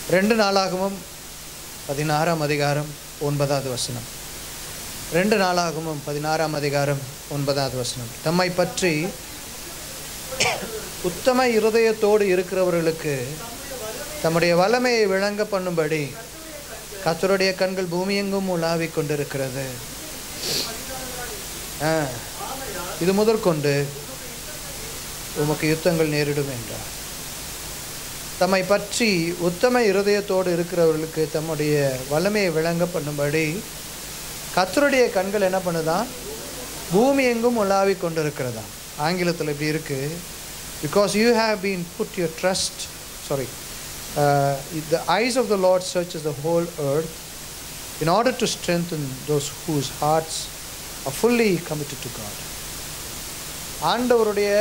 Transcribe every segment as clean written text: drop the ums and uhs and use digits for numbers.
2 நாளாகமம் 16ஆம் அதிகாரம் 9வது வசனம். 2 நாளாகமம் 16ஆம் அதிகாரம் 9வது வசனம். தம்மை பற்றி உத்தம இருதயத்தோடு இருக்கிறவர்களுக்கு தம்முடைய வல்லமையை விளங்க பண்ணும்படி கர்த்தருடைய கண்கள் பூமியெங்கும் உலாவிக் கொண்டிருக்கிறது. இது முதற்கொண்டு உமக்கு யுத்தங்கள் நேரிடும் என்றார். தம்மை பற்றி உத்தம இருதயத்தோடு இருக்கிறவர்களுக்கு தம்முடைய வல்லமையை விளங்க பண்ணும்படி கர்த்தருடைய கண்கள் என்ன பண்ணுதான்? பூமி எங்கும் உலாவிக் கொண்டிருக்கிறதா. ஆங்கிலத்தில் இப்படி இருக்கு, because you have been put your trust, the eyes of the Lord searches the whole earth in order to strengthen those whose hearts are fully committed to God. ஆண்டவருடைய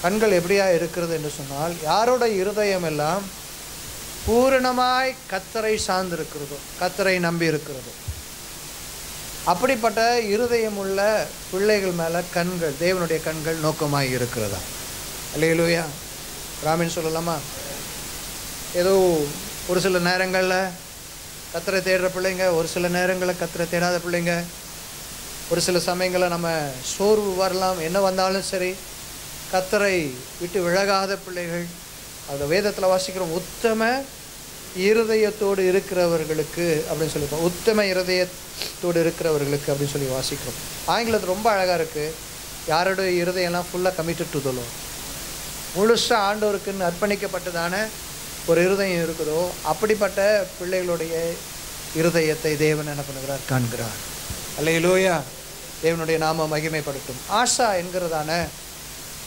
கண்கள் எப்படியா இருக்கிறது என்று சொன்னால், யாரோட இருதயம் எல்லாம் பூரணமாய் கர்த்தரை சார்ந்திருக்கிறதோ, கர்த்தரை நம்பி இருக்கிறதோ, அப்படிப்பட்ட இருதயம் உள்ள பிள்ளைகள் மேலே கண்கள், தேவனுடைய கண்கள் நோக்கமாய் இருக்கிறதா. அல்லேலூயா. ராமன் சொல்லலாமா? ஏதோ ஒரு சில நேரங்களில் கர்த்தரை தேடுற பிள்ளைங்க, ஒரு சில நேரங்களில் கர்த்தரை தேடாத பிள்ளைங்க, ஒரு சில சமயங்களில் நம்ம சோர்வு வரலாம், என்ன வந்தாலும் சரி கர்த்தரை விட்டு விலகாத பிள்ளைகள். அந்த வேதத்தில் வாசிக்கிறோம், உத்தம இருதயத்தோடு இருக்கிறவர்களுக்கு அப்படின்னு சொல்லிப்போம். உத்தம இருதயத்தோடு இருக்கிறவர்களுக்கு அப்படின்னு சொல்லி வாசிக்கிறோம். ஆங்கிலத்தில் ரொம்ப அழகாக இருக்குது, யாரோடைய இருதயம்லாம் ஃபுல்லாக கமிட்டட் டு தி லார்ட், முழுசாக ஆண்டவருக்குன்னு அர்ப்பணிக்கப்பட்டதான ஒரு இருதயம் இருக்குதோ, அப்படிப்பட்ட பிள்ளைகளுடைய இருதயத்தை தேவன் என்ன பண்ணுகிறார்? காண்கிறார். அல்லேலூயா. தேவனுடைய நாம மகிமைப்படட்டும். ஆசா என்கிறதான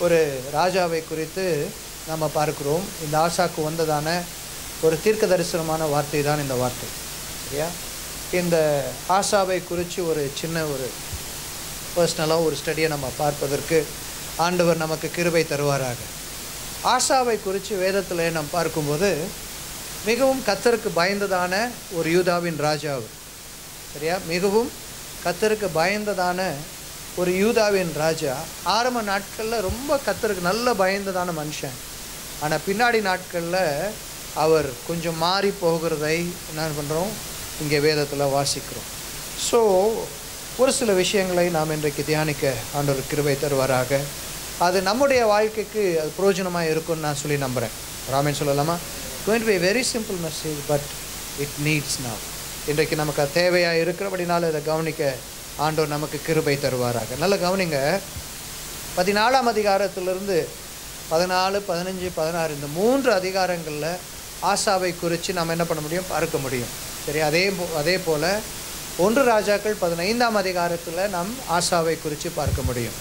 ஒரு ராஜாவை குறித்து நாம் பார்க்கிறோம். இந்த ஆசாக்கு வந்ததான ஒரு தீர்க்க தரிசனமான வார்த்தை தான் இந்த வார்த்தை. சரியா? இந்த ஆசாவை குறித்து ஒரு சின்ன ஒரு பர்சனலாக ஒரு ஸ்டடியை நம்ம பார்ப்பதற்கு ஆண்டவர் நமக்கு கிருபை தருவாராக. ஆசாவை குறித்து வேதத்தில் நாம் பார்க்கும்போது மிகவும் கர்த்தருக்கு பயந்ததான ஒரு யூதாவின் ராஜா அவர். சரியா? மிகவும் கர்த்தருக்கு பயந்ததான ஒரு யூதாவின் ராஜா. ஆரம்ப நாட்களில் ரொம்ப கர்த்தருக்கு நல்ல பயந்ததான மனுஷன். ஆனால் பின்னாடி நாட்களில் அவர் கொஞ்சம் மாறி போகிறதை என்ன பண்ணுறோம்? இங்கே வேதத்தில் வாசிக்கிறோம். ஸோ ஒரு சில விஷயங்களை நாம் இன்றைக்கு தியானிக்க ஆண்டவர் கிருபை தருவாராக. அது நம்முடைய வாழ்க்கைக்கு அது பிரயோஜனமாக இருக்கும்னு நான் சொல்லி நம்புகிறேன். ராமன் சொல்லலாமா? going to be a very simple message but it needs now. இன்றைக்கு நமக்கு அது தேவையாக இருக்கிறபடினால இதை கவனிக்க ஆண்டவர் நமக்கு கிருபை தருவாராக. நல்ல கவனிங்க. 14ஆம் அதிகாரத்திலிருந்து 14, 15, 16 இந்த 3 அதிகாரங்களில் ஆசாவை குறித்து நாம் என்ன பண்ண முடியும்? பார்க்க முடியும். சரி, அதே போல் 1 ராஜாக்கள் 15ஆம் அதிகாரத்தில் நாம் ஆசாவை குறித்து பார்க்க முடியும்.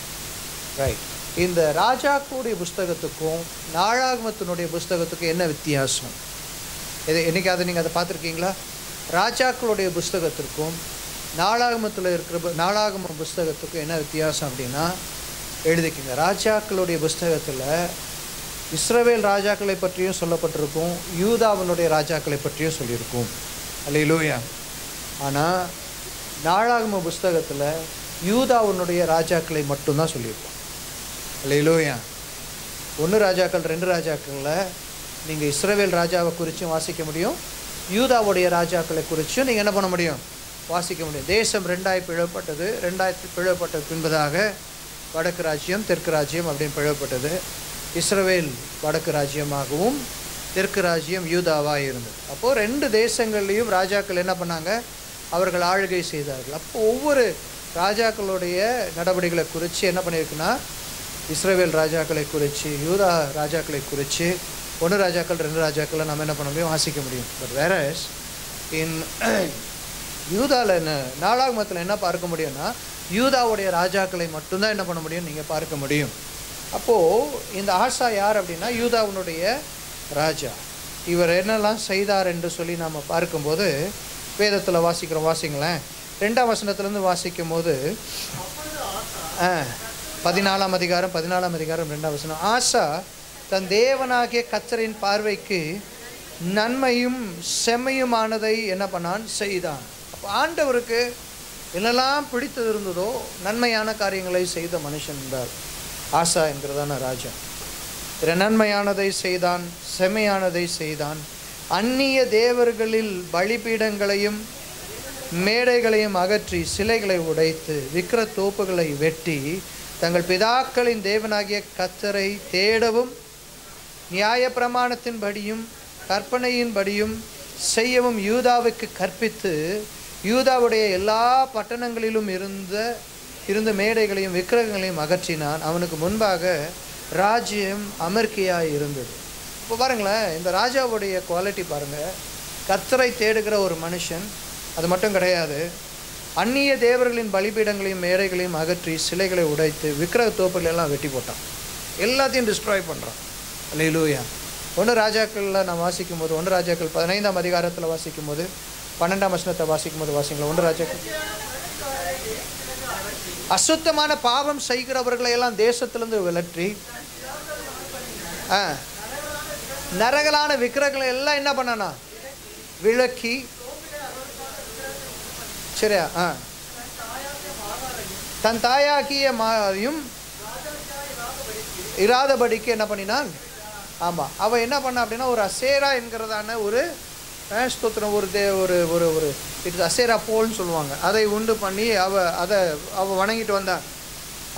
ரைட். இந்த ராஜாக்களுடைய புஸ்தகத்துக்கும் நாளாகமத்தினுடைய புஸ்தகத்துக்கும் என்ன வித்தியாசம்? என்னைக்காவது நீங்கள் அதை பார்த்துருக்கீங்களா? ராஜாக்களுடைய புஸ்தகத்திற்கும் நாளாகமத்தில் இருக்கிற நாளாகம புஸ்தகத்துக்கும் என்ன வித்தியாசம் அப்படின்னா எழுதிக்கிங்க. ராஜாக்களுடைய புஸ்தகத்தில் இஸ்ரவேல் ராஜாக்களை பற்றியும் சொல்லப்பட்டிருக்கும், யூதாவினுடைய ராஜாக்களை பற்றியும் சொல்லியிருக்கும். அல்லேலூயா. ஆனால் நாளாகம புஸ்தகத்தில் யூதாவினுடைய ராஜாக்களை மட்டும்தான் சொல்லியிருக்கோம். அல்லேலூயா. 1 ராஜாக்கள் 2 ராஜாக்களில் நீங்கள் இஸ்ரவேல் ராஜாவை குறித்தும் வாசிக்க முடியும், யூதாவுடைய ராஜாக்களை குறித்தும் நீங்கள் என்ன பண்ண முடியும்? வாசிக்க முடியும். தேசம் 2ஆய் பிளவுபட்டது. 2ஆயிரத்தில் பிளவுபட்ட பின்பதாக வடக்கு ராஜ்யம் தெற்கு ராஜ்யம் அப்படின்னு பிளவுபட்டது. இஸ்ரவேல் வடக்கு ராஜ்யமாகவும் தெற்கு ராஜ்யம் யூதாவாக இருந்தது. அப்போது 2 தேசங்கள்லேயும் ராஜாக்கள் என்ன பண்ணாங்க? அவர்கள் ஆளுகை செய்தார்கள். அப்போ ஒவ்வொரு ராஜாக்களுடைய நடவடிக்கைகளை குறித்து என்ன பண்ணியிருக்குன்னா, இஸ்ரவேல் ராஜாக்களை குறித்து யூதா ராஜாக்களை குறித்து 1 ராஜாக்கள் 2 ராஜாக்களை நம்ம என்ன பண்ண முடியும்? வாசிக்க முடியும். பட் வேற இன் யூதாவில் என்ன நாளாகமத்தில் என்ன பார்க்க முடியும்னா, யூதாவுடைய ராஜாக்களை மட்டும்தான் என்ன பண்ண முடியும்? நீங்கள் பார்க்க முடியும். அப்போது இந்த ஆசா யார் அப்படின்னா யூதாவினுடைய ராஜா. இவர் என்னெல்லாம் செய்தார் என்று சொல்லி நாம் பார்க்கும்போது வேதத்தில் வாசிக்கிறோம். வாசிங்களேன். 2ஆம் வசனத்துலேருந்து வாசிக்கும் போது 14ஆம் அதிகாரம் 2ஆம் வசனம். ஆசா தன் தேவனாகிய கர்த்தரின் பார்வைக்கு நன்மையும் செம்மையுமானதை என்ன பண்ணான்? செய்தான். அப்போ ஆண்டவருக்கு என்னெல்லாம் பிடித்தது இருந்ததோ நன்மையான காரியங்களை செய்த மனுஷன் என்றார் ஆசா என்கிறதான ராஜா. நன்மையானதை செய்தான், செம்மையானதை செய்தான், அந்நிய தேவர்களில் பலிபீடங்களையும் மேடைகளையும் அகற்றி சிலைகளை உடைத்து விக்கிர தோப்புகளை வெட்டி தங்கள் பிதாக்களின் தேவனாகிய கர்த்தரை தேடவும் நியாயப்பிரமாணத்தின்படியும் கற்பனையின்படியும் செய்யவும் யூதாவுக்கு கற்பித்து யூதாவுடைய எல்லா பட்டணங்களிலும் இருந்த மேடைகளையும் விக்கிரகங்களையும் அகற்றினான். அவனுக்கு முன்பாக ராஜ்யம் அமெரிக்கையாக இருந்தது. இப்போ பாருங்களேன், இந்த ராஜாவுடைய குவாலிட்டி பாருங்கள். கர்த்தரை தேடுகிற ஒரு மனுஷன், அது மட்டும் கிடையாது, அந்நிய தேவர்களின் பலிபீடங்களையும் மேடைகளையும் அகற்றி சிலைகளை உடைத்து விக்கிரக தோப்புகளெல்லாம் வெட்டி போட்டான். எல்லாத்தையும் டிஸ்ட்ராய் பண்ணுறான். அல்லேலூயா. 1 ராஜாக்களில் நான் வாசிக்கும் போது 1 ராஜாக்கள் 15ஆம் அதிகாரத்தில் வாசிக்கும் போது 12ஆம் வசனத்தை வாசிக்கும் போது வாசிங்களா. 1 ராஜாக்கள் அசுத்தமான பாவம் செய்கிறவர்களை எல்லாம் தேசத்திலிருந்து விலற்றி நரகலான விக்கிரகங்களை எல்லாம் என்ன பண்ணனா விளக்கி, சரியா, தன் தாயாகிய மாயும் இராதபடிக்கு என்ன பண்ணினான். ஆமாம், அவள் என்ன பண்ணா அப்படின்னா ஒரு அசேரா என்கிறதான ஒரு ஸ்தோத்திரம், ஒரு இட்ஸ் அசேரா போல்னு சொல்லுவாங்க, அதை உண்டு பண்ணி அவள் வணங்கிட்டு வந்தாள்.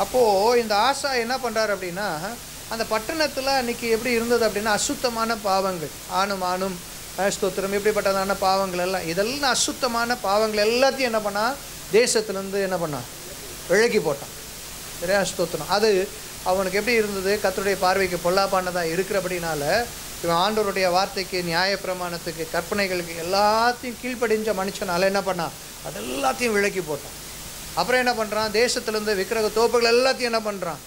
அப்போது இந்த ஆசா என்ன பண்ணுறாரு அப்படின்னா, அந்த பட்டணத்தில் அன்றைக்கி எப்படி இருந்தது அப்படின்னா அசுத்தமான பாவங்கள், ஆணும் ஸ்தோத்திரம் எப்படிப்பட்டதான பாவங்கள் எல்லாம், இதெல்லாம் அசுத்தமான பாவங்கள் எல்லாத்தையும் என்ன பண்ணால் தேசத்துலேருந்து என்ன பண்ணான் விலக்கி போட்டான். சரியா ஸ்தோத்திரம். அது அவனுக்கு எப்படி இருந்தது, கர்த்தருடைய பார்வைக்கு பொல்லாப்பானதாக இருக்கிறபடினால இவன் ஆண்டவருடைய வார்த்தைக்கு நியாயப்பிரமாணத்துக்கு கற்பனைகளுக்கு எல்லாத்தையும் கீழ்ப்படிஞ்ச மனுஷனால் என்ன பண்ணான், அதெல்லாத்தையும் விலக்கி போட்டான். அப்புறம் என்ன பண்ணுறான், தேசத்துலேருந்து விக்கிரக தோப்புகள் எல்லாத்தையும் என்ன பண்ணுறான்,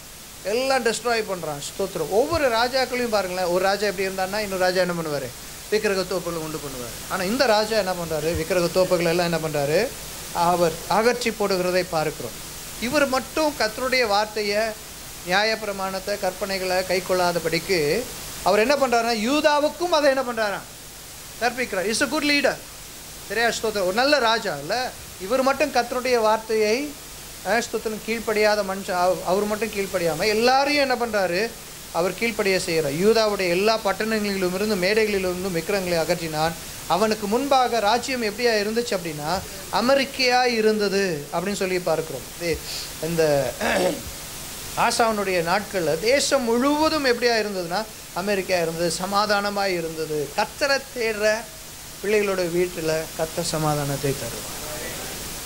எல்லாம் டெஸ்ட்ராய் பண்ணுறான். ஸ்தோத்திரம். ஒவ்வொரு ராஜாக்களையும் பாருங்களேன், ஒரு ராஜா எப்படி இருந்தான்னா இன்னொரு ராஜா என்ன பண்ணுவார், விக்கிரக தோப்புகளை உண்டு பண்ணுவார். ஆனால் இந்த ராஜா என்ன பண்ணுறாரு, விக்கிரக தோப்புகள் எல்லாம் என்ன பண்ணுறாரு, அவர் அகற்றி போடுகிறதை பார்க்கிறோம். இவர் மட்டும் கர்த்தருடைய வார்த்தையை நியாயப்பிரமாணத்தை கற்பனைகளை கை கொள்ளாதபடிக்கு அவர் என்ன பண்ணுறாருன்னா யூதாவுக்கும் அதை என்ன பண்ணுறாராம் கற்பிக்கிறார். Is a good leader. சரியா ஸ்தோத்திரம். ஒரு நல்ல ராஜா இல்லை இவர் மட்டும் கர்த்தருடைய வார்த்தையை ஸ்தோத்திரம் கீழ்ப்படியாத மனுஷன், அவர் மட்டும் கீழ்ப்படியாமல் எல்லாரையும் என்ன பண்ணுறாரு, அவர் கீழ்ப்படிய செய்கிறார். யூதாவுடைய எல்லா பட்டணங்களிலும் இருந்து மேடைகளிலிருந்தும் விக்கிரகங்களை அகற்றினான். அவனுக்கு முன்பாக ராஜ்யம் எப்படியா இருந்துச்சு அப்படின்னா அமெரிக்கையாக இருந்தது அப்படின்னு சொல்லி பார்க்குறோம். இந்த ஆசாவனுடைய நாட்களில் தேசம் முழுவதும் எப்படியா இருந்ததுன்னா அமெரிக்கா இருந்தது, சமாதானமாக இருந்தது. கர்த்தரை தேடுற பிள்ளைகளோட வீட்டில் கர்த்தர் சமாதானத்தை தருவார்.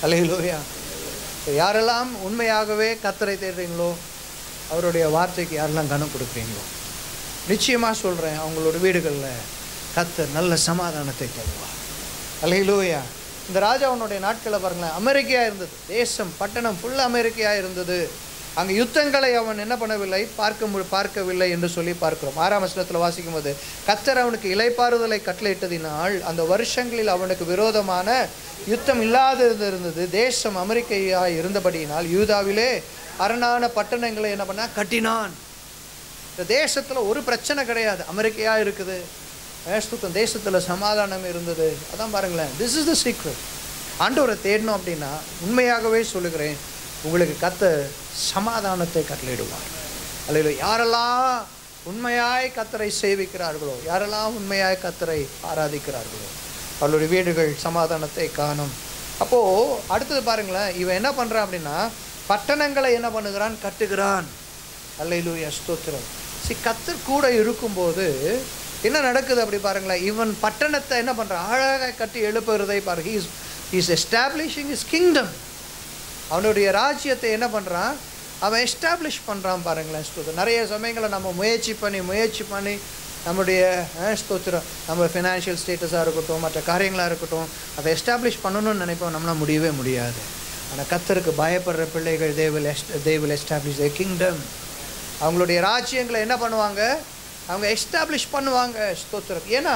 அல்லேலூயா. யாரெல்லாம் உண்மையாகவே கர்த்தரை தேடுறீங்களோ, அவருடைய வார்த்தைக்கு யாரெல்லாம் கனம் கொடுக்குறீங்களோ, நிச்சயமாக சொல்கிறேன் அவங்களோட வீடுகளில் கர்த்தர் நல்ல சமாதானத்தை தருவார். அல்லேலூயா. இந்த ராஜாவனுடைய நாட்களில் பாருங்களேன், அமெரிக்கையாக இருந்தது, தேசம் பட்டணம் ஃபுல்லாக அமெரிக்கையாக இருந்தது. அங்கே யுத்தங்களை அவன் என்ன பண்ணவில்லை, பார்க்கவில்லை என்று சொல்லி பார்க்கிறோம். 6ஆம் வசனத்தில் வாசிக்கும் போது கர்த்தர் அவனுக்கு இளைப்பாறுதலை கட்டளையிட்டதினால் அந்த வருஷங்களில் அவனுக்கு விரோதமான யுத்தம் இல்லாதது இருந்தது. தேசம் அமெரிக்கையாக இருந்தபடியினால் யூதாவிலே அரணான பட்டணங்களை என்ன பண்ண கட்டினான். இந்த தேசத்தில் ஒரு பிரச்சனை கிடையாது, அமெரிக்கையாக இருக்குது, தேசத்தில் சமாதானம் இருந்தது. அதான் பாருங்களேன், திஸ் இஸ் த சீக்ரெட். ஆண்டவரை தேடணும் அப்படின்னா உண்மையாகவே சொல்லுகிறேன், உங்களுக்கு கர்த்தர் சமாதானத்தை கட்டளையிடுவார். அல்லது யாரெல்லாம் உண்மையாய் கர்த்தரை சேவிக்கிறார்களோ, யாரெல்லாம் உண்மையாய் கர்த்தரை ஆராதிக்கிறார்களோ அவளுடைய வீடுகள் சமாதானத்தை காணும். அப்போது அடுத்தது பாருங்களேன், இவன் என்ன பண்ணுறான் அப்படின்னா பட்டணங்களை என்ன பண்ணுகிறான், கட்டுகிறான். அல்லேலூயா ஸ்தோத்திரம். கர்த்தர் கூட இருக்கும்போது என்ன நடக்குது அப்படி பாருங்களேன், இவன் பட்டணத்தை என்ன பண்ணுறான், அழகாக கட்டி எழுப்புகிறதை பாருங்க. Is establishing is kingdom. அவனுடைய ராஜ்யத்தை என்ன பண்ணுறான், அவன் எஸ்டாப்ளிஷ் பண்ணுறான் பாருங்களேன் ஸ்தோத்திரம். நிறைய சமயங்களை நம்ம முயற்சி பண்ணி நம்முடைய ஸ்தோத்திரம் நம்ம ஃபினான்ஷியல் ஸ்டேட்டஸாக இருக்கட்டும், மற்ற காரியங்களாக இருக்கட்டும், அதை எஸ்டாப்ளிஷ் பண்ணணும்னு நினைப்போம், நம்மளால் முடியவே முடியாது. ஆனால் கர்த்தருக்கு பயப்படுற பிள்ளைகள் they will establish their kingdom. அவங்களுடைய ராஜ்யங்களை என்ன பண்ணுவாங்க, அவங்க எஸ்டாப்ளிஷ் பண்ணுவாங்க ஸ்தோத்திரம். ஏன்னா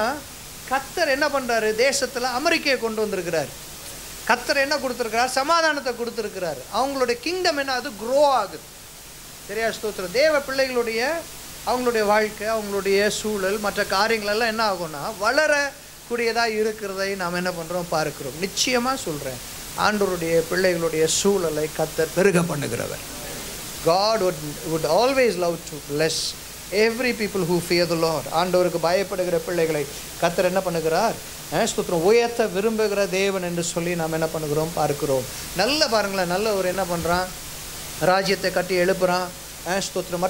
கர்த்தர் என்ன பண்ணுறாரு, தேசத்தில் அமெரிக்கையை கொண்டு வந்திருக்கிறார். கர்த்தர் என்ன கொடுத்துருக்கிறார், சமாதானத்தை கொடுத்துருக்கிறார். அவங்களுடைய கிங்டம் என்ன, அது க்ரோ ஆகுது. சரியா ஸ்தோத்திரம். தேவ பிள்ளைகளுடைய அவங்களுடைய வாழ்க்கை, அவங்களுடைய சூழல், மற்ற காரியங்களெல்லாம் என்ன ஆகும்னா வளரக்கூடியதாக இருக்கிறதை நாம் என்ன பண்ணுறோம் பார்க்கிறோம். நிச்சயமாக சொல்கிறேன், ஆண்டவருடைய பிள்ளைகளுடைய சூழலை கர்த்தர் பெருக பண்ணுகிறவர். God would always love to bless every people who fear the Lord. ஆண்டவருக்கு பயப்படுகிற பிள்ளைகளை கர்த்தர் என்ன பண்ணுகிறார்? ஸ்தோத்திரம், உயர்த்த விரும்புகிற தேவன் என்று சொல்லி நாம் என்ன பண்ணுகிறோம் பார்க்கிறோம். நல்ல பாருங்களேன், நல்ல ஒரு என்ன பண்ணுறான், ராஜ்யத்தை கட்டி எழுப்புறான். ஸ்தோத்திரம்,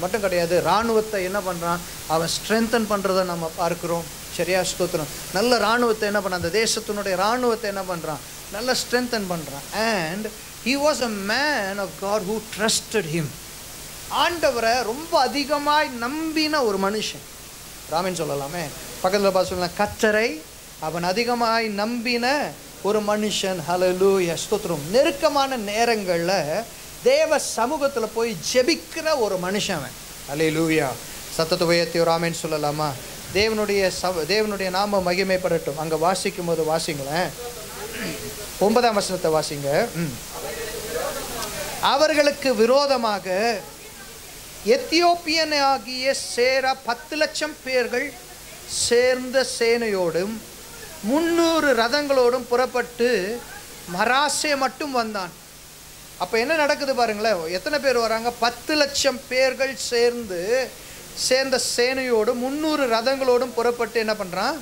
மட்டும் கிடையாது, இராணுவத்தை என்ன பண்ணுறான், அவன் ஸ்ட்ரென்தன் பண்ணுறதை நம்ம பார்க்குறோம். சரியா? ஸ்தோத்திரம், நல்ல இராணுவத்தை என்ன பண்ணான், அந்த தேசத்தினுடைய இராணுவத்தை என்ன பண்ணுறான், நல்ல ஸ்ட்ரென்தன் பண்ணுறான். And he was a man of God who trusted him. ஆண்டவரை ரொம்ப அதிகமாய் நம்பின ஒரு மனுஷன். ராமன் சொல்லலாமே, பக்கத்தில் பார்த்து சொல்லலாம், கர்த்தரை அவன் அதிகமாய் நம்பின ஒரு மனுஷன். ஹல்லேலூயா, ஸ்தோத்திரம். நெருக்கமான நேரங்களில் தேவ சமூகத்தில் போய் ஜெபிக்கிற ஒரு மனுஷன் அவன். ஹல்லேலூயா, சத்தத்தை உயர்த்தி ஒரு ஆமென் சொல்லலாமா? தேவனுடைய நாம மகிமைப்படட்டும். அங்கே வாசிக்கும் போது வாசிங்களேன், 9ஆம் வசனத்தை வாசிங்க. அவர்களுக்கு விரோதமாக எத்தியோப்பியனாகிய சேரா 10 லட்சம் பேர்கள் சேர்ந்த சேனையோடும் 300 ரதங்களோடும் புறப்பட்டு மராசே மட்டும் வந்தான். அப்போ என்ன நடக்குது பாருங்களேன், எத்தனை பேர் வராங்க? 10 லட்சம் பேர்கள் சேர்ந்த சேனையோடு 300 ரதங்களோடும் புறப்பட்டு என்ன பண்ணுறான்,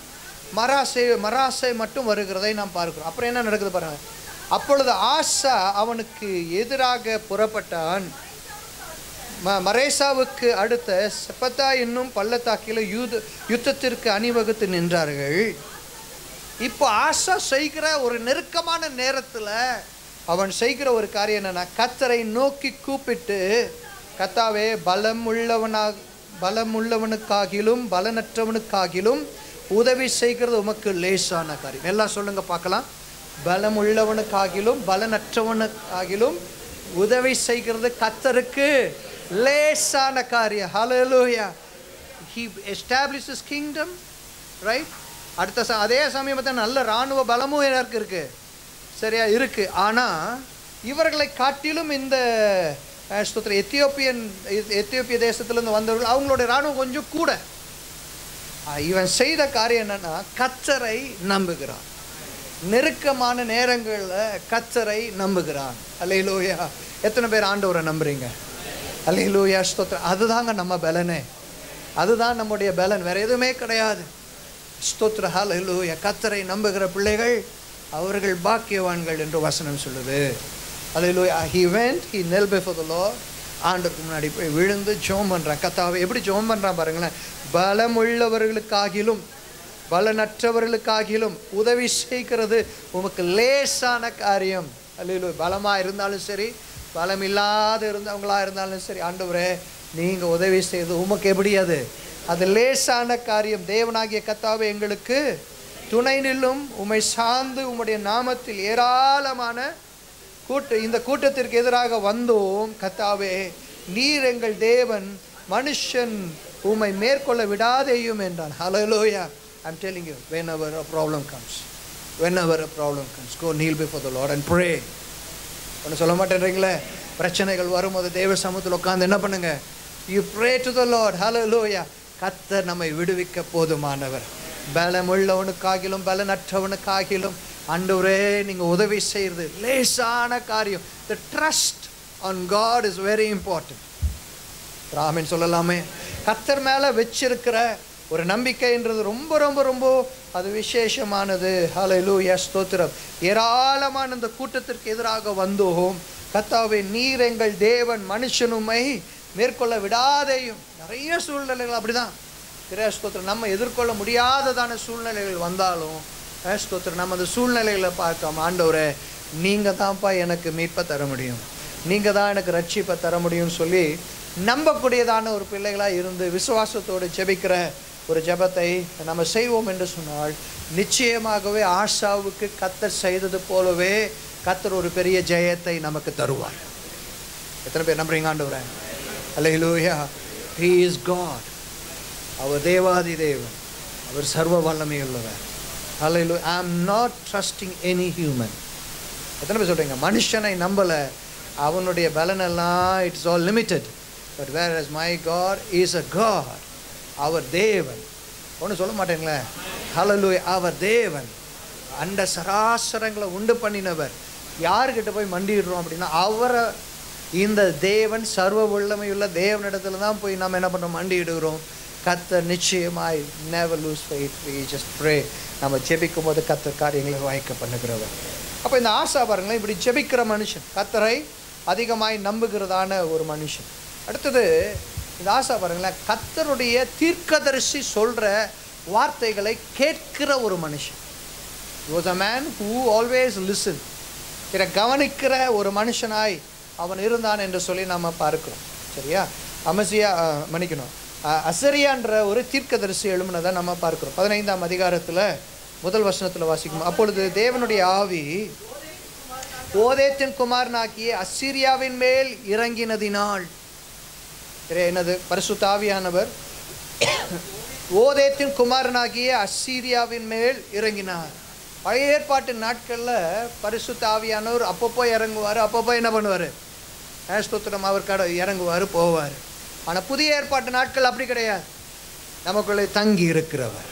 மராசே மட்டும் வருகிறதை நாம் பார்க்கிறோம். அப்புறம் என்ன நடக்குது பாருங்க. அப்பொழுது ஆசா அவனுக்கு எதிராக புறப்பட்டான். மரேசாவுக்கு அடுத்த செப்பத்தா என்னும் பள்ளத்தாக்கில் யுத்தத்திற்கு அணிவகுத்து நின்றார்கள். இப்போ ஆசா செய்கிற ஒரு நெருக்கமான நேரத்தில் அவன் செய்கிற ஒரு காரியம் என்னன்னா, கர்த்தரை நோக்கி கூப்பிட்டு, கர்த்தாவே, பலமுள்ளவனுக்காகிலும் பலனற்றவனுக்காகிலும் உதவி செய்கிறது உமக்கு லேசான காரியம். எல்லாம் சொல்லுங்க பார்க்கலாம். பலமுள்ளவனுக்காகிலும் பலனற்றவனுக்காகிலும் உதவி செய்கிறது கர்த்தருக்கு லேசான காரியம். ஹல்லேலூயா. He established his kingdom, right? அடுத்த அதே சமயத்தில் நல்ல இராணுவ பலமும் எனக்கு இருக்கு, சரியா இருக்கு. ஆனால் இவர்களை காட்டிலும் இந்த எத்தியோப்பிய தேசத்திலிருந்து வந்தவர்கள் அவங்களுடைய இராணுவம் கொஞ்சம் கூட. இவன் செய்த காரியம் என்னன்னா, கர்த்தரை நம்புகிறான். நெருக்கமான நேரங்களில் கர்த்தரை நம்புகிறான். அல்லேலூயா. எத்தனை பேர் ஆண்டவரை நம்புறீங்க? அல்லேலூயா, ஸ்தோத்திரம். அதுதாங்க நம்ம பலனே, அதுதான் நம்முடைய பலன், வேற எதுவுமே கிடையாது. ஸ்தோத்திரம், அல்லேலூயா. கர்த்தரை நம்புகிற பிள்ளைகள் அவர்கள் பாக்கியவான்கள் என்று வசனம் சொல்லுது. அல்லேலூயா. He went, he knelt before the Lord. ஆண்டவருக்கு முன்னாடி போய் விழுந்து ஜெபம் பண்ணுறான். கர்த்தாவே, எப்படி ஜெபம் பண்ணுறான் பாருங்களேன். பலமுள்ளவர்களுக்காகிலும் பலனற்றவர்களுக்காகிலும் உதவி செய்கிறது உமக்கு லேசான காரியம். அல்லேலூயா. பலமாக இருந்தாலும் சரி, பலம் இல்லாத இருந்தவங்களா இருந்தாலும் சரி, ஆண்டவரே நீங்கள் உதவி செய்து உமக்கு எப்படி அது லேசான காரியம். தேவனாகிய கர்த்தாவே, எங்களுக்கு துணை நில்லும், உம்மை சார்ந்து உம்முடைய நாமத்தில் ஏராளமான இந்த கூட்டத்திற்கு எதிராக வந்தோம். கர்த்தாவே, நீர் எங்கள் தேவன், மனுஷன் உம்மை மேற்கொள்ள விடாதேயும் என்றான். ஹல்லேலூயா. I'm telling you, whenever a problem comes, go kneel before the Lord and pray. ஒன்று சொல்ல மாட்டேன்றீங்களே, பிரச்சனைகள் வரும்போது தேவ சமூகத்தில் உட்கார்ந்து என்ன பண்ணுங்க? You pray to the Lord. Hallelujah. கர்த்தர் நம்மை விடுவிக்க போதுமானவர். பலமுள்ளவனுக்காகிலும் பலனற்றவனுக்காகிலும் ஆண்டவரே நீங்கள் உதவி செய்கிறது லேசான காரியம். The trust on God is very important. Raman சொல்லலாமே, கர்த்தர் மேலே வச்சிருக்கிற ஒரு நம்பிக்கைன்றது ரொம்ப ரொம்ப ரொம்ப அது விசேஷமானது. ஹல்லேலூயா, ஸ்தோத்திரம். ஏராளமான இந்த கூட்டத்திற்கு எதிராக வந்தோம். கர்த்தாவே, நீர் எங்கள் தேவன், மனுஷனுமை மேற்கொள்ள விடாதேயும். நிறைய சூழ்நிலைகள் அப்படிதான். ஸ்தோத்திரம். நம்ம எதிர்கொள்ள முடியாததான சூழ்நிலைகள் வந்தாலும் ஸ்தோத்திரம், நம்ம அந்த சூழ்நிலைகளை பார்க்காம, ஆண்டவரே நீங்கள் தான்ப்பா எனக்கு மீட்பை தர முடியும், நீங்கள் தான் எனக்கு ரட்சிப்பை தர முடியும்னு சொல்லி நம்பக்கூடியதான ஒரு பிள்ளைகளாக இருந்து விசுவாசத்தோடு ஜெபிக்கிற ஒரு ஜெபத்தை நம்ம செய்வோம் என்று சொன்னால், நிச்சயமாகவே ஆசாவுக்கு கர்த்தர் செய்தது போலவே கர்த்தர் ஒரு பெரிய ஜெயத்தை நமக்கு தருவார். எத்தனை பேர் நம்புறீங்க ஆண்டவரே? அல்லேலூயா. He is God. அவர் தேவாதி தேவன், அவர் சர்வ வல்லமை உள்ளவர். அல்லேலூயா. I am not trusting any human. எத்தனை பேர் சொல்றீங்க? மனுஷனை நம்பலை, அவனுடைய பலனெல்லாம் it's all limited. But whereas my God is a God. அவர் தேவன். ஒன்று சொல்ல மாட்டேங்களே? ஹல்லேலூயா. அவர் தேவன், அண்ட சராசரங்களை உண்டு பண்ணினவர். யாருக்கிட்ட போய் மண்டிடுறோம் அப்படின்னா, அவரை இந்த தேவன் சர்வ வல்லமையுள்ள தேவனிடத்துல தான் போய் நம்ம என்ன பண்ணுறோம், மண்டியிடுகிறோம். கர்த்தர் நிச்சயமாய் never lose faith. We just pray. நம்ம ஜெபிக்கும் போது கர்த்தர் காரியங்களை வாய்க்க பண்ணுகிறவர். அப்போ இந்த ஆசா பாருங்களேன், இப்படி ஜெபிக்கிற மனுஷன், கர்த்தரை அதிகமாய் நம்புகிறதான ஒரு மனுஷன். அடுத்தது இந்த ஆசா பாருங்களேன், கர்த்தருடைய தீர்க்கதரிசி சொல்கிற வார்த்தைகளை கேட்கிற ஒரு மனுஷன். He was a man who always listened. இதை கவனிக்கிற ஒரு மனுஷனாய் அவன் இருந்தான் என்று சொல்லி நாம் பார்க்கிறோம். சரியா? அசரியான்ற ஒரு தீர்க்கதரிசி எழும்பினதை நம்ம பார்க்கிறோம். 15ஆம் அதிகாரத்தில் முதல் வசனத்தில் வாசிக்கும். அப்பொழுது தேவனுடைய ஆவி ஓதேத்தின் குமாரனாகிய அசீரியாவின் மேல் இறங்கினதினால், என்னது, பரிசுத்த ஆவியானவர் ஓதேத்தின் குமாரனாகிய அசீரியாவின் மேல் இறங்கினார். பழைய ஏற்பாட்டு நாட்களில் பரிசுத்த ஆவியானவர் அப்பப்போ இறங்குவார், அப்பப்போ என்ன பண்ணுவார், ஸ்தோத்திரம், அவர் இறங்குவார் போவார். ஆனால் புதிய ஏற்பாட்டு நாட்கள் அப்படி கிடையாது. நமக்குள்ளே தங்கி இருக்கிறவர்.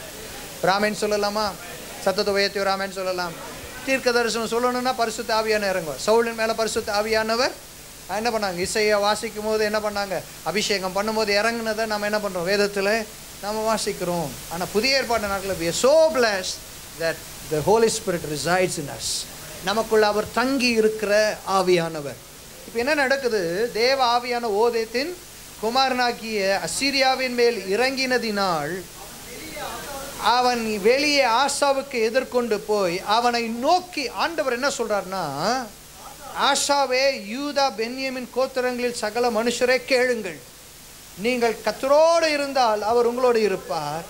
ராமேன் சொல்லலாமா? சத்தத்தை உயர்த்தி ராமேன் சொல்லலாம். தீர்க்க தரிசனம் சொல்லணும்னா பரிசுத்த ஆவியானவர் இறங்குவார். சவுலின் மேலே பரிசுத்த ஆவியானவர் என்ன பண்ணாங்க, இசையை வாசிக்கும் போது என்ன பண்ணாங்க, அபிஷேகம் பண்ணும்போது இறங்குனதை நம்ம என்ன பண்ணுறோம், வேதத்தில் நம்ம வாசிக்கிறோம். ஆனால் புதிய ஏற்பாட்டு நாட்களில் we are so blessed that the Holy Spirit resides in us. நமக்குள்ள அவர் தங்கி இருக்கிற ஆவியானவர். இப்போ என்ன நடக்குது, தேவ ஆவியான ஓதேத்தின் குமாரனாகிய அசீரியாவின் மேல் இறங்கினதினால் அவன் வெளியே ஆசாவுக்கு எதிர்கொண்டு போய் அவனை நோக்கி, ஆண்டவர் என்ன சொல்றார்னா, ஆசாவே, யூதா பென்யமின் கோத்திரங்களில் சகல மனுஷரே கேளுங்கள். நீங்கள் கர்த்தரோடு இருந்தால் அவர் உங்களோடு இருப்பார்.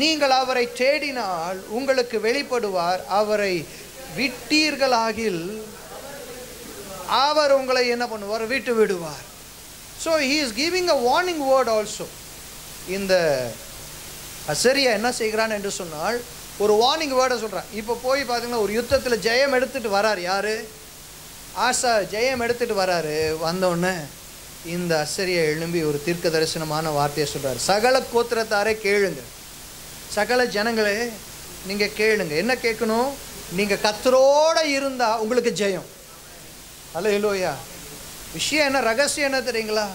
நீங்கள் அவரை தேடினால் உங்களுக்கு வெளிப்படுவார். அவரை விட்டீர்களாகில் அவர் உங்களை என்ன பண்ணுவார், விட்டு விடுவார். So he is giving a warning word also. இந்த அசரியா என்ன செய்கிறான் என்று சொன்னால் ஒரு வார்னிங் வேர்டை சொல்கிறான். இப்போ போய் பார்த்தீங்கன்னா ஒரு யுத்தத்தில் ஜெயம் எடுத்துகிட்டு வரார். யார்? ஆசா ஜெயம் எடுத்துகிட்டு வராரு. வந்தோடனே இந்த அசரியா எழும்பி ஒரு தீர்க்க தரிசனமான வார்த்தையை சொல்கிறார். சகல கோத்திரத்தாரே கேளுங்க, சகல ஜனங்களே நீங்கள் கேளுங்க. என்ன கேட்கணும்? நீங்கள் கர்த்தரோடு இருந்தால் உங்களுக்கு ஜெயம். அல்லேலூயா. விஷயம் என்ன, ரகசியம் என்ன தெரியுங்களா?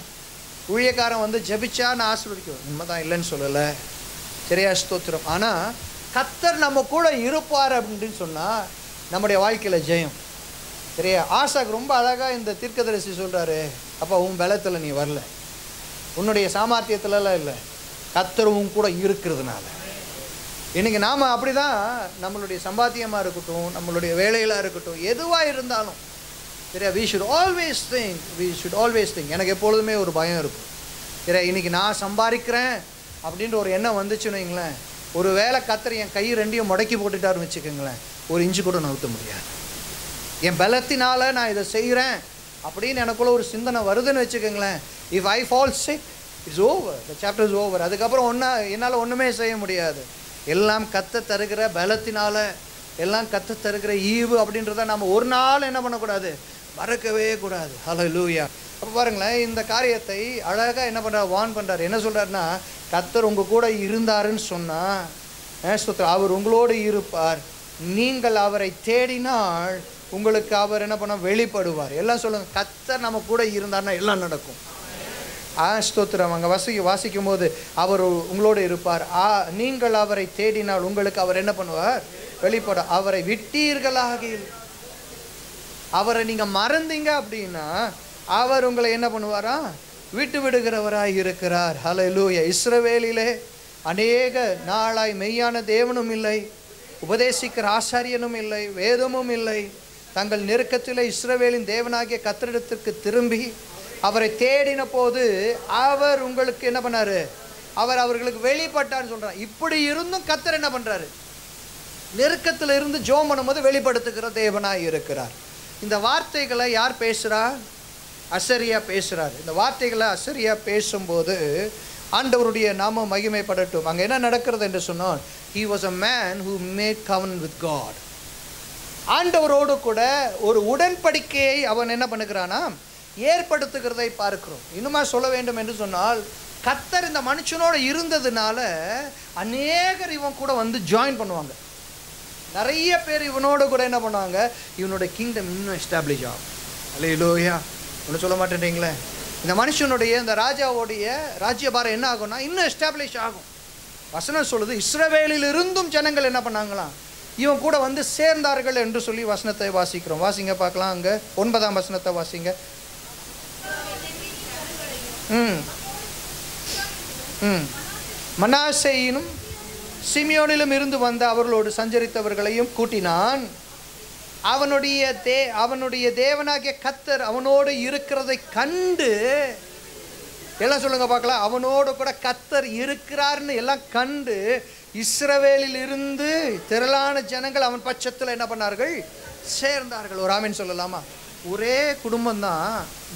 ஊழியக்காரன் வந்து ஜெபிச்சா நான் ஆசீர்வதிக்கும், உண்மைதான், இல்லைன்னு சொல்லலை, சரியா, ஸ்தோத்திரம். ஆனால் கர்த்தர் நம்ம கூட இருப்பார் அப்படின்னு சொன்னால் நம்முடைய வாழ்க்கையில் ஜெயம். சரியா? ஆசாக்கு ரொம்ப அழகாக இந்த தீர்க்கதரிசி சொல்கிறாரு, அப்போ உன் பலத்தில் நீ வரல, உன்னுடைய சாமர்த்தியத்துலலாம் இல்லை, கர்த்தர் உன் கூட இருக்கிறதுனால. இன்றைக்கி நாம் அப்படி தான், நம்மளுடைய சம்பாத்தியமாக இருக்கட்டும், நம்மளுடைய வேலைகளாக இருக்கட்டும், எதுவாக இருந்தாலும் சரியா, we should always think. எனக்கு எப்பொழுதுமே ஒரு பயம் இருக்கும். சரியா, இன்றைக்கி நான் சம்பாதிக்கிறேன் அப்படின்ற ஒரு எண்ணம் வந்துச்சுன்னு வைங்களேன், ஒரு வேளை கர்த்தர் என் கை ரெண்டையும் முடக்கி போட்டுட்டாருன்னு வச்சுக்கோங்களேன், ஒரு இன்ச்சு கூட நவுத்த முடியாது. என் பலத்தினால நான் இதை செய்கிறேன் அப்படின்னு எனக்குள்ள ஒரு சிந்தனை வருதுன்னு வச்சுக்கோங்களேன், if I fall sick it's over, the chapter is over. அதுக்கப்புறம் என்னால் ஒன்றுமே செய்ய முடியாது. எல்லாம் கர்த்தர் தருகிற பலத்தினால, எல்லாம் கர்த்தர் தருகிற ஈவு அப்படின்றத நம்ம ஒரு நாள் என்ன பண்ணக்கூடாது, மறக்கவே கூடாது. ஹல்லேலூயா. அப்போ பாருங்களேன், இந்த காரியத்தை அழகாக என்ன பண்ணுறார், வார்ன் பண்ணுறார். என்ன சொல்கிறாருன்னா, கர்த்தர் உங்கள் கூட இருந்தாருன்னு சொன்னால் அவர் உங்களோடு இருப்பார். நீங்கள் அவரை தேடினால் உங்களுக்கு அவர் என்ன பண்ண வெளிப்படுவார். எல்லாம் சொல்லுங்கள், கர்த்தர் நம்ம கூட இருந்தார்னா எல்லாம் நடக்கும். ஸ்தோத்திரம். அங்கே வாசிக்கும் போது அவர் உங்களோடு இருப்பார். நீங்கள் அவரை தேடினால் உங்களுக்கு அவர் என்ன பண்ணுவார், வெளிப்பட. அவரை விட்டீர்களாகில், அவரை நீங்கள் மறந்தீங்க அப்படின்னா அவர் உங்களை என்ன பண்ணுவாரா, விட்டு விடுகிறவராய் இருக்கிறார். ஹல்லேலூயா. இஸ்ரவேலிலே அநேக நாளாய் மெய்யான தேவனும் இல்லை, உபதேசிக்கிற ஆசாரியனும் இல்லை, வேதமும் இல்லை. தங்கள் நெருக்கத்தில் இஸ்ரவேலின் தேவனாகிய கர்த்தரிடத்திற்கு திரும்பி அவரை தேடின போது அவர் உங்களுக்கு என்ன பண்ணாரு, அவர் அவர்களுக்கு வெளிப்பட்டார்னு சொல்கிறார். இப்படி இருந்தும் கர்த்தர் என்ன பண்ணுறாரு, நெருக்கத்தில் இருந்து ஜெபம் பண்ணும்போது வெளிப்படுத்துகிற தேவனாய் இருக்கிறார். இந்த வார்த்தைகளை யார் பேசுகிறா, அசரியா பேசுகிறார். இந்த வார்த்தைகளை அசரியா பேசும்போது ஆண்டவருடைய நாமம் மகிமைப்படட்டும். அங்கே என்ன நடக்கிறது என்று சொன்னால், he was a man who made covenant with God. ஆண்டவரோடு கூட ஒரு உடன்படிக்கையை அவன் என்ன பண்ணுகிறானா, ஏற்படுத்துகிறதை பார்க்கிறோம். இன்னுமா சொல்ல வேண்டும் என்று சொன்னால், கர்த்தர் இந்த மனுஷனோடு இருந்ததுனால அநேகர் இவன் கூட வந்து ஜாயின் பண்ணுவாங்க. நிறைய பேர் இவனோடு கூட என்ன பண்ணுவாங்க, இவனோட கிங்டம் இன்னும் எஸ்டாப்ளிஷ் ஆகும். அல்லேலூயா. ஒன்று சொல்ல மாட்டேன்றீங்களே? இந்த மனுஷனுடைய இந்த ராஜாவுடைய ராஜ்யபாரம் என்ன ஆகும்னா இன்னும் எஸ்டாப்ளிஷ் ஆகும். வசனம் சொல்லுது, இஸ்ரவேலில் இருந்தும் ஜனங்கள் என்ன பண்ணாங்களாம், இவன் கூட வந்து சேர்ந்தார்கள் என்று சொல்லி வசனத்தை வாசிக்கிறோம். வாசிங்க பார்க்கலாம். அங்கே 9ஆம் வசனத்தை வாசிங்க. மனாசேயினும் சிமியோனிலும் இருந்து வந்த அவர்களோடு சஞ்சரித்தவர்களையும் கூட்டினான். அவனுடைய தேவனாகிய கர்த்தர் அவனோடு இருக்கிறதை கண்டு, எல்லாம் சொல்லுங்க பார்க்கலாம், அவனோடு கூட கர்த்தர் இருக்கிறார்னு எல்லாம் கண்டு இஸ்ரவேலில் இருந்து திரளான ஜனங்கள் அவன் பட்சத்தில் என்ன பண்ணார்கள், சேர்ந்தார்கள். ஒரு ஆமீன் சொல்லலாமா? ஒரே குடும்பம் தான்,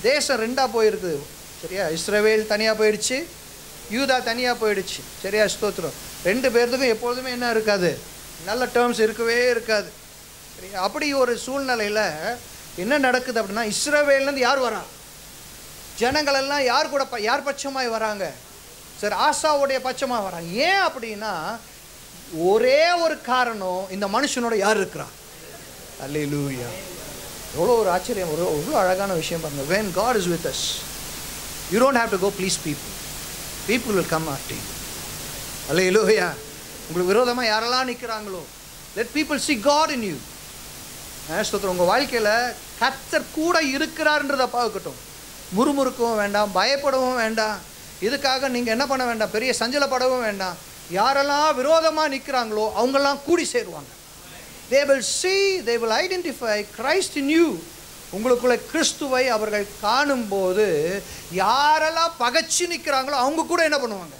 தேசம் ரெண்டாக போயிருக்குது. சரியா? இஸ்ரவேல் தனியாக போயிடுச்சு, யூதா தனியாக போயிடுச்சு. சரியா? ஸ்தோத்திரம். ரெண்டு பேர்த்துக்கும் எப்பொழுதுமே என்ன இருக்காது, நல்ல டேர்ம்ஸ் இருக்கவே இருக்காது. சரியா? அப்படி ஒரு சூழ்நிலையில் என்ன நடக்குது அப்படின்னா, இஸ்ரவேல்லேருந்து யார் வரா, ஜனங்கள் எல்லாம் யார் கூட யார் பட்சமாய் வராங்க, சரி ஆசாவுடைய பட்சமாக வராங்க. ஏன் அப்படின்னா ஒரே ஒரு காரணம், இந்த மனுஷனோட யார் இருக்கிறா. அல்லேலூயா. எவ்வளோ ஒரு ஆச்சரியம், எவ்வளோ அழகான விஷயம் பாருங்க. when God is with us, you don't have to go please people. People will come after you. அல்லேலூயா. உங்களுக்கு விரோதமாக யாரெல்லாம் நிற்கிறாங்களோ, let people see God in you. உங்கள் வாழ்க்கையில் கர்த்தர் கூட இருக்கிறார்ன்றதை பார்க்கட்டும். முறுமுறுக்கவும் வேண்டாம், பயப்படவும் வேண்டாம், இதுக்காக நீங்கள் என்ன பண்ண வேண்டாம், பெரிய சஞ்சலப்படவும் வேண்டாம். யாரெல்லாம் விரோதமாக நிற்கிறாங்களோ அவங்கெல்லாம் கூடி சேருவாங்க. they will see, they will identify Christ in you. உங்களுக்குள்ள கிறிஸ்துவை அவர்கள் காணும்போது யாரெல்லாம் பகைச்சு நிற்கிறாங்களோ அவங்க கூட என்ன பண்ணுவாங்க.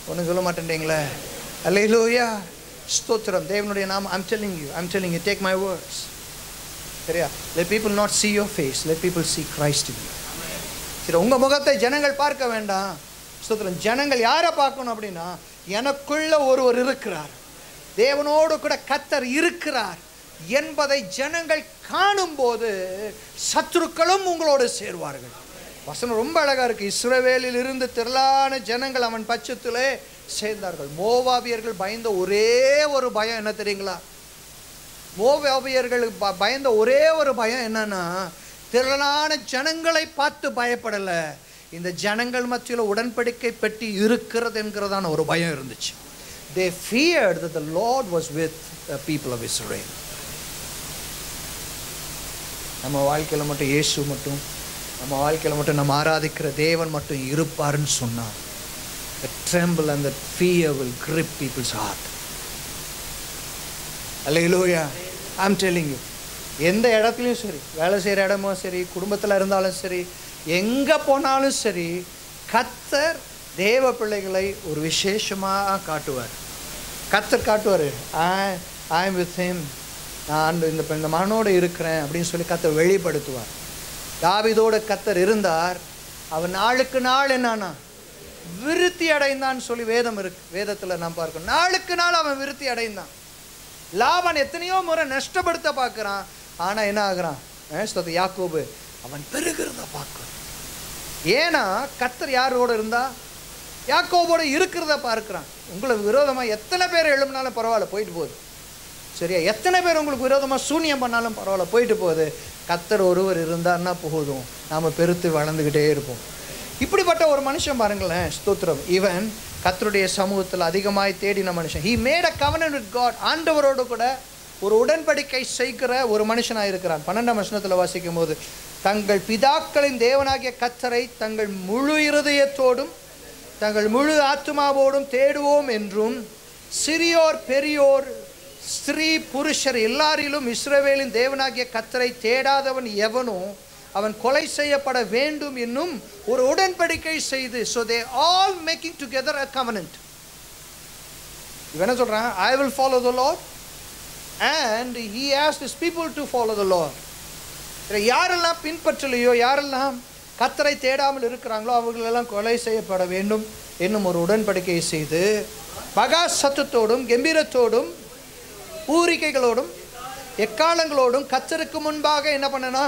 ஒன்றும் சொல்ல மாட்டேன்றீங்களே? அல்லேலூயா. ஸ்தோத்திரம். தேவனுடைய நாமம். I'm telling you, take my words. சரியா? let people not see your face, let people see Christ in you. சரி, உங்கள் முகத்தை ஜனங்கள் பார்க்க வேண்டாம். ஸ்தோத்திரம். ஜனங்கள் யாரை பார்க்கணும் அப்படின்னா, எனக்குள்ள ஒருவர் இருக்கிறார், தேவனோடு கூட கர்த்தர் இருக்கிறார் என்பதை ஜனங்கள் காணும்போது சத்துருக்களும் உங்களோடு சேருவார்கள். வசனம் ரொம்ப அழகாக இருக்குது. இஸ்ரவேலில் இருந்து திரளான ஜனங்கள் அவன் பட்சத்திலே சேர்ந்தார்கள். மோவாபியர்கள் பயந்த ஒரே ஒரு பயம் என்ன தெரியுங்களா? மோவாபியர்களுக்கு பயந்த ஒரே ஒரு பயம் என்னன்னா, திரளான ஜனங்களை பார்த்து பயப்படலை, இந்த ஜனங்கள் மத்தியில் உடன்படிக்கை பெட்டி இருக்கிறது என்கிறதான ஒரு பயம் இருந்துச்சு. They feared that the Lord was with the people of Israel. நம்ம வாழ்க்கையில் மட்டும் இயேசு மட்டும், நம்ம வாழ்க்கையில் மட்டும் நம்ம ஆராதிக்கிற தேவன் மட்டும் இருப்பாருன்னு சொன்னார், the tremble and the fear will grip people's heart. Hallelujah. I'm telling you, எந்த இடத்துலையும் சரி, வேலை செய்கிற இடமும் சரி, குடும்பத்தில் இருந்தாலும் சரி, எங்கே போனாலும் சரி, கர்த்தர் தேவ பிள்ளைகளை ஒரு விசேஷமாக காட்டுவார். கர்த்தர் காட்டுவார், I am with him, நான் இந்த மகனோடு இருக்கிறேன் அப்படின்னு சொல்லி கர்த்தர் வெளிப்படுத்துவார். தாவீதோடு கர்த்தர் இருந்தார், அவன் நாளுக்கு நாள் என்னன்னா விருத்தி அடைந்தான்னு சொல்லி வேதம் இருக்கு. வேதத்தில் நாம் பார்க்கணும், நாளுக்கு நாள் அவன் விருத்தி அடைந்தான். லாபான் எத்தனையோ முறை நஷ்டப்படுத்த பார்க்குறான், ஆனால் என்ன ஆகுறான், யாக்கோபு அவன் பெருகிறத பார்க்குறான். ஏன்னா கர்த்தர் யாரோடு இருந்தா, யாக்கோபோடு இருக்கிறத பார்க்குறான். உங்களுக்கு விரோதமாக எத்தனை பேர் எழுப்பினாலும் பரவாயில்ல, போயிட்டு போகுது. சரியா? எத்தனை பேர் உங்களுக்கு விரோதமாக சூனியம் பண்ணாலும் பரவாயில்ல, போயிட்டு போகுது. கர்த்தர் ஒருவர் இருந்தார்னா போதும், நாம் பெருத்து வளர்ந்துக்கிட்டே இருப்போம். இப்படிப்பட்ட ஒரு மனுஷன் பாருங்களேன். ஸ்தோத்திரம். இவன் கர்த்தருடைய சமூகத்தில் அதிகமாய் தேடின மனுஷன். He made a covenant with God. ஆண்டவரோடு கூட ஒரு உடன்படிக்கை செய்கிற ஒரு மனுஷனாக இருக்கிறான். 12ஆம் வசனத்தில் வாசிக்கும் போது, தங்கள் பிதாக்களின் தேவனாகிய கர்த்தரை தங்கள் முழு இருதயத்தோடும் தங்கள் முழு ஆத்துமாவோடும் தேடுவோம் என்றும், சிறியோர் பெரியோர் ஸ்திரீ புருஷர் எல்லாரிலும் இஸ்ரவேலின் தேவனாகிய கர்த்தரை தேடாதவன் எவனோ அவன் கொலை செய்யப்பட வேண்டும் என்னும் ஒரு உடன்படிக்கை செய்து. So they all making together a covenant. இவன் என்ன சொல்றான்? I will follow the Lord and he asked his people to follow the Lord. யாரெல்லாம் பின்பற்றலையோ, யாரெல்லாம் கர்த்தரை தேடாமல் இருக்கிறாங்களோ அவர்களெல்லாம் கொலை செய்யப்பட வேண்டும் என்னும் ஒரு உடன்படிக்கை செய்து, மகா சத்தத்தோடும் கம்பீரத்தோடும் பூரிக்கைகளோடும் எக்காலங்களோடும் கர்த்தருக்கு முன்பாக என்ன பண்ணனா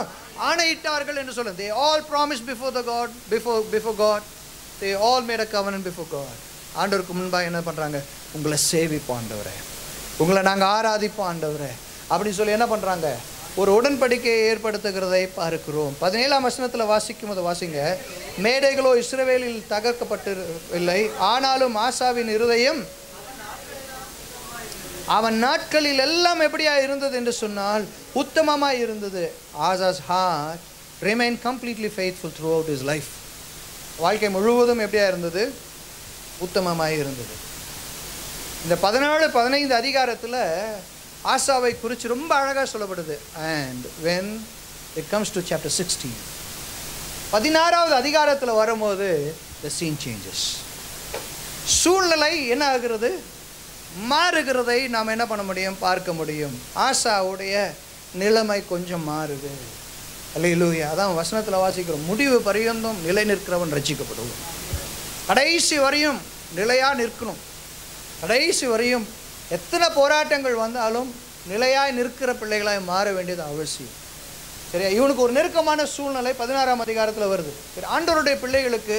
ஆணையிட்டார்கள் என்று சொல்லுங்க. They all promised before the God, before God. They all made a covenant before God. ஆண்டவருக்கு முன்பாக என்ன பண்ணுறாங்க? உங்களை சேவிப்போம் ஆண்டவரே, உங்களை நாங்கள் ஆராதிப்போம் ஆண்டவரே அப்படின்னு சொல்லி என்ன பண்ணுறாங்க? ஒரு உடன்படிக்கையை ஏற்படுத்துகிறதை பார்க்கிறோம். 17ஆம் வசனத்தில் வாசிக்கும் போது வாசிங்க. மேடைகளோ இஸ்ரவேலில் தகர்க்கப்பட்டிருவில்லை, ஆனாலும் ஆசாவின் இருதயம் அவன் நாட்களில் எல்லாம் எப்படியா இருந்தது என்று சொன்னால் உத்தமமாய் இருந்தது. Asa's heart remain completely faithful throughout his life. வாழ்க்கை முழுவதும் எப்படியா இருந்தது? உத்தமமாய் இருந்தது. இந்த 14-15 அதிகாரத்தில் ஆசாவை குறித்து ரொம்ப அழகாக சொல்லப்படுது. And when it comes to chapter 16, 16வது அதிகாரத்தில் வரும்போது the scene changes. சூழ்நிலை என்ன ஆகிறது? மாறுகிறதை நாம் என்ன பண்ண முடியும்? பார்க்க முடியும். ஆசாவுடைய நிலைமை கொஞ்சம் மாறுது. அல்லேலூயா. அதான் வசனத்தில் வாசிக்கிறோம், முடிவு பரியந்தம் நிலை நிற்கிறவன் ரட்சிக்கப்படுவான். கடைசி வரையும் நிலையாக நிற்கணும். கடைசி வரையும் எத்தனை போராட்டங்கள் வந்தாலும் நிலையாய் நிற்கிற பிள்ளைகளாய் மாற வேண்டியது அவசியம். சரியா? இவனுக்கு ஒரு நெருக்கமான சூழ்நிலை 16ஆம் அதிகாரத்தில் வருது. சரி, ஆண்டவருடைய பிள்ளைகளுக்கு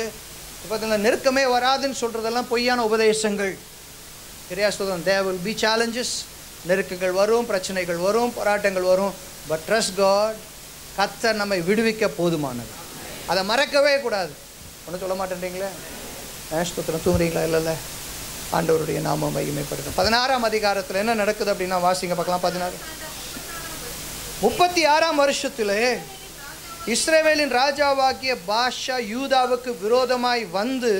பார்த்தீங்கன்னா நெருக்கமே வராதுன்னு சொல்கிறதெல்லாம் பொய்யான உபதேசங்கள். சரியா சொல்லுவோம். there will be challenges, நெருக்கங்கள் வரும், பிரச்சனைகள் வரும், போராட்டங்கள் வரும். பட் ட்ரஸ்ட் காட், கர்த்தர் நம்மை விடுவிக்க போதுமானது. அதை மறக்கவே கூடாது. ஒன்றும் சொல்ல மாட்டேன்றீங்களே, ஸ்தோத்திரம், தூங்குறீங்களா? இல்லைல்ல, ஆண்டவருடைய நாமம் மகிமைப்படுத்தும். 16ஆம் அதிகாரத்தில் என்ன நடக்குது அப்படின்னா வாசிங்க பார்க்கலாம். 36ஆம் வருஷத்திலே இஸ்ரவேலின் ராஜாவாகிய பாஷா யூதாவுக்கு விரோதமாய் வந்து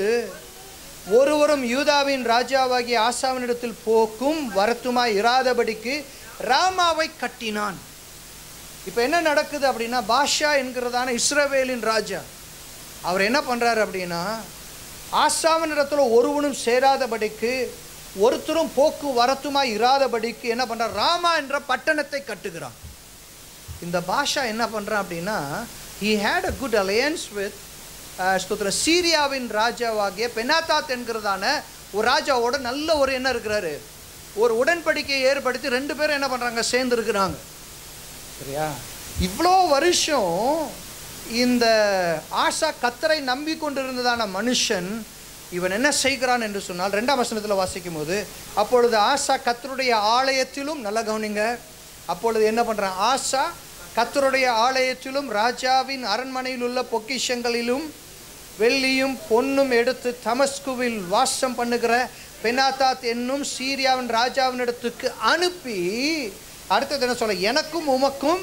ஒருவரும் யூதாவின் ராஜாவாகிய ஆசாவினிடத்தில் போக்கும் வரத்துமாய் இராதபடிக்கு ராமாவை கட்டினான். இப்போ என்ன நடக்குது அப்படின்னா, பாஷா என்கிறதான இஸ்ரவேலின் ராஜா அவர் என்ன பண்ணுறாரு அப்படின்னா, ஆசாவினிடத்தில் ஒருவனும் சேராதபடிக்கு ஒருத்தரும் போக்கு வரத்துமாய் இராதபடிக்கு என்ன பண்ணுறார்? ராமா என்ற பட்டணத்தை கட்டுகிறான். இந்த பாஷா என்ன பண்ணுறான் அப்படின்னா, he had a good alliance with சீரியாவின் ராஜாவாகிய பெனாதாத் என்கிறதான ஒரு ராஜாவோட நல்ல ஒரு என்ன இருக்கிறாரு, ஒரு உடன்படிக்கையை ஏற்படுத்தி 2 பேரும் என்ன பண்ணுறாங்க? சேர்ந்து இருக்கிறாங்க. சரியா? இவ்வளோ வருஷம் இந்த ஆசா கர்த்தரை நம்பிக்கொண்டிருந்ததான மனுஷன் இவன் என்ன செய்கிறான் என்று சொன்னால் 2ஆம் வசனத்தில் வாசிக்கும் போது, அப்பொழுது ஆசா கர்த்தருடைய ஆலயத்திலும், நல்ல கவனிங்க, அப்பொழுது என்ன பண்ணுறான்? ஆசா கர்த்தருடைய ஆலயத்திலும் ராஜாவின் அரண்மனையில் உள்ள பொக்கிஷங்களிலும் வெள்ளியும் பொன்னும் எடுத்து தமஸ்குவில் வாசம் பண்ணுகிற பெனாதாத் என்னும் சீரியாவின் ராஜாவினிடத்துக்கு அனுப்பி, அடுத்தது என்ன சொல்ல? எனக்கும் உமக்கும்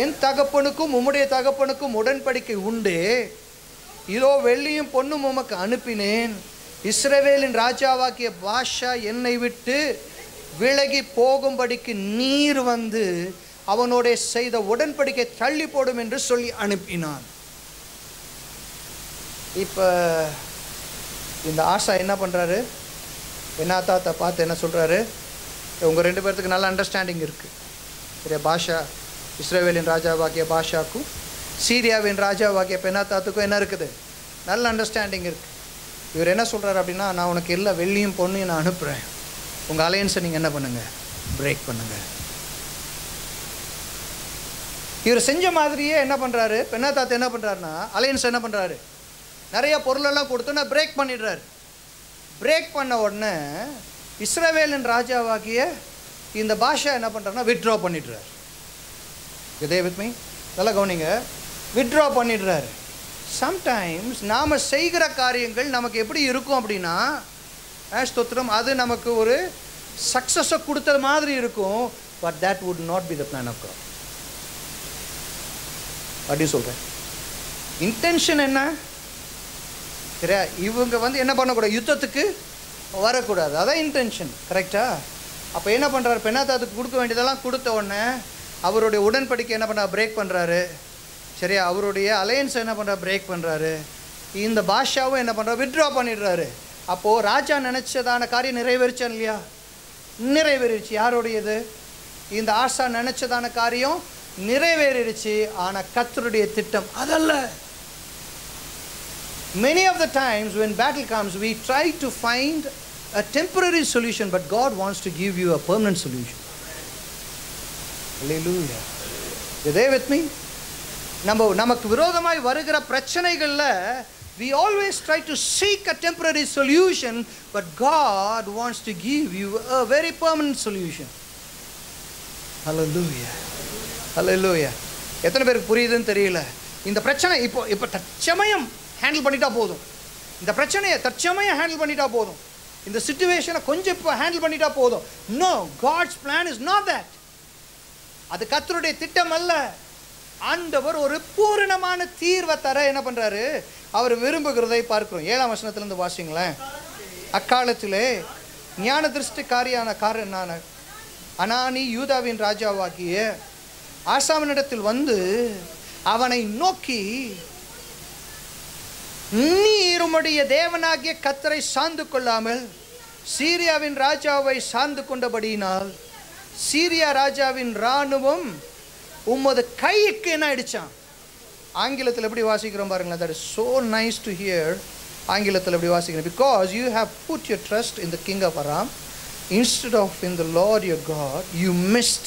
என் தகப்பனுக்கும் உம்முடைய தகப்பனுக்கும் உடன்படிக்கை உண்டு. இதோ வெள்ளியும் பொன்னும் உமக்கு அனுப்பினேன். இஸ்ரவேலின் ராஜாவாகிய பாஷா என்னை விட்டு விலகி போகும்படிக்கு நீர் வந்து அவனோட செய்த உடன்படிக்கை தள்ளி போடும் என்று சொல்லி அனுப்பினான். இப்போ இந்த ஆசா என்ன பண்ணுறாரு? பெனாதாத்தை பார்த்து என்ன சொல்கிறாரு? உங்கள் 2 பேர்த்துக்கு நல்ல அண்டர்ஸ்டாண்டிங் இருக்குது. சரியா? பாஷா இஸ்ரவேலின் ராஜாவாகிய பாஷாக்கும் சீரியாவின் ராஜாவாகிய பெனாதாத்துக்கும் என்ன இருக்குது? நல்ல அண்டர்ஸ்டாண்டிங் இருக்குது. இவர் என்ன சொல்கிறார் அப்படின்னா, நான் உனக்கு எல்லா வெள்ளியும் பொண்ணையும் நான் அனுப்புகிறேன், உங்கள் அலையன்ஸை நீங்கள் என்ன பண்ணுங்கள்? பிரேக் பண்ணுங்கள். இவர் செஞ்ச மாதிரியே என்ன பண்ணுறாரு? பெனாதாத் என்ன பண்ணுறாருன்னா, அலையன்ஸ் என்ன பண்ணுறாரு? நிறைய பொருளெல்லாம் கொடுத்து நான் பிரேக் பண்ணிடுறாரு. பிரேக் பண்ண உடனே இஸ்ரவேலின் ராஜாவாகிய இந்த பாஷா என்ன பண்ணுறாருன்னா வித்ட்ரா பண்ணிடுறாரு. இதே வித் மீ, நல்லா கவனிங்க, வித்ட்ரா பண்ணிடுறாரு. சம்டைம்ஸ் நாம் செய்கிற காரியங்கள் நமக்கு எப்படி இருக்கும் அப்படின்னா, ஸ்தோத்திரம், அது நமக்கு ஒரு சக்ஸஸை கொடுத்த மாதிரி இருக்கும். But that would not be the plan of God. அப்படி சொல்கிறேன். இன்டென்ஷன் என்ன? சரியா? இவங்க வந்து என்ன பண்ணக்கூடாது? யுத்தத்துக்கு வரக்கூடாது. அதான் இன்டென்ஷன். கரெக்டா? அப்போ என்ன பண்ணுறாரு? பெனாதாத்துக்கு கொடுக்க வேண்டியதெல்லாம் கொடுத்த உடனே அவருடைய உடன்படிக்கை என்ன பண்ணுறா? பிரேக் பண்ணுறாரு. சரியா? அவருடைய அலையன்ஸ் என்ன பண்ணுறா? பிரேக் பண்ணுறாரு. இந்த பாஷாவும் என்ன பண்ணுறா? வித்ட்ரா பண்ணிடுறாரு. அப்போது ராஜா நினச்சதான காரியம் நிறைவேறிச்சான் இல்லையா? நிறைவேறிடுச்சு. யாருடையது? இந்த ஆசா நினச்சதான காரியம் நிறைவேறிடுச்சு. ஆனால் கர்த்தருடைய திட்டம் அதல்ல. Many of the times when battle comes, we try to find a temporary solution, but God wants to give you a permanent solution. Hallelujah. You there with me? நமக்கு விரோதமாய் வருகிற பிரச்சனைகளில் we always try to seek a temporary solution, but God wants to give you a very permanent solution. Hallelujah. அல்லேலூயா. எத்தனை பேருக்கு புரியுதுன்னு தெரியல. இந்த பிரச்சனை இப்போ தற்சமயம் ஹேண்டில் பண்ணிட்டா போதும். இந்த பிரச்சனையை தற்சமயம் ஹேண்டில் பண்ணிட்டா போதும். இந்த சிச்சுவேஷனை கொஞ்சம் இப்போ ஹேண்டில் பண்ணிட்டா போதும். No, God's plan is not that. அது கர்த்தருடைய திட்டம் அல்ல. ஆண்டவர் ஒரு பூரணமான தீர்வை தர என்ன பண்றாரு, அவர் விரும்புகிறதை பார்க்கிறோம். 7ஆம் வசனத்திலிருந்து வாசிங்களேன். அக்காலத்திலே ஞான திருஷ்டிக்காரியான அனானி யூதாவின் ராஜாவாகிய ஆசாவினிடத்தில் வந்து அவனை நோக்கி, நீர் உம்முடைய தேவனாகிய கர்த்தரை சார்ந்து கொள்ளாமல் சீரியாவின் ராஜாவை சார்ந்து கொண்டபடியினால் சீரியா ராஜாவின் இராணுவம் உம்மது கைக்கு என்ன ஆயிடுச்சான். ஆங்கிலத்தில் எப்படி வாசிக்கிறோம் பாருங்களேன். That is so nice to hear. ஆங்கிலத்தில் எப்படி வாசிக்கிறோம். Because you have put your trust in the king of Aram instead of in the Lord your God, you missed,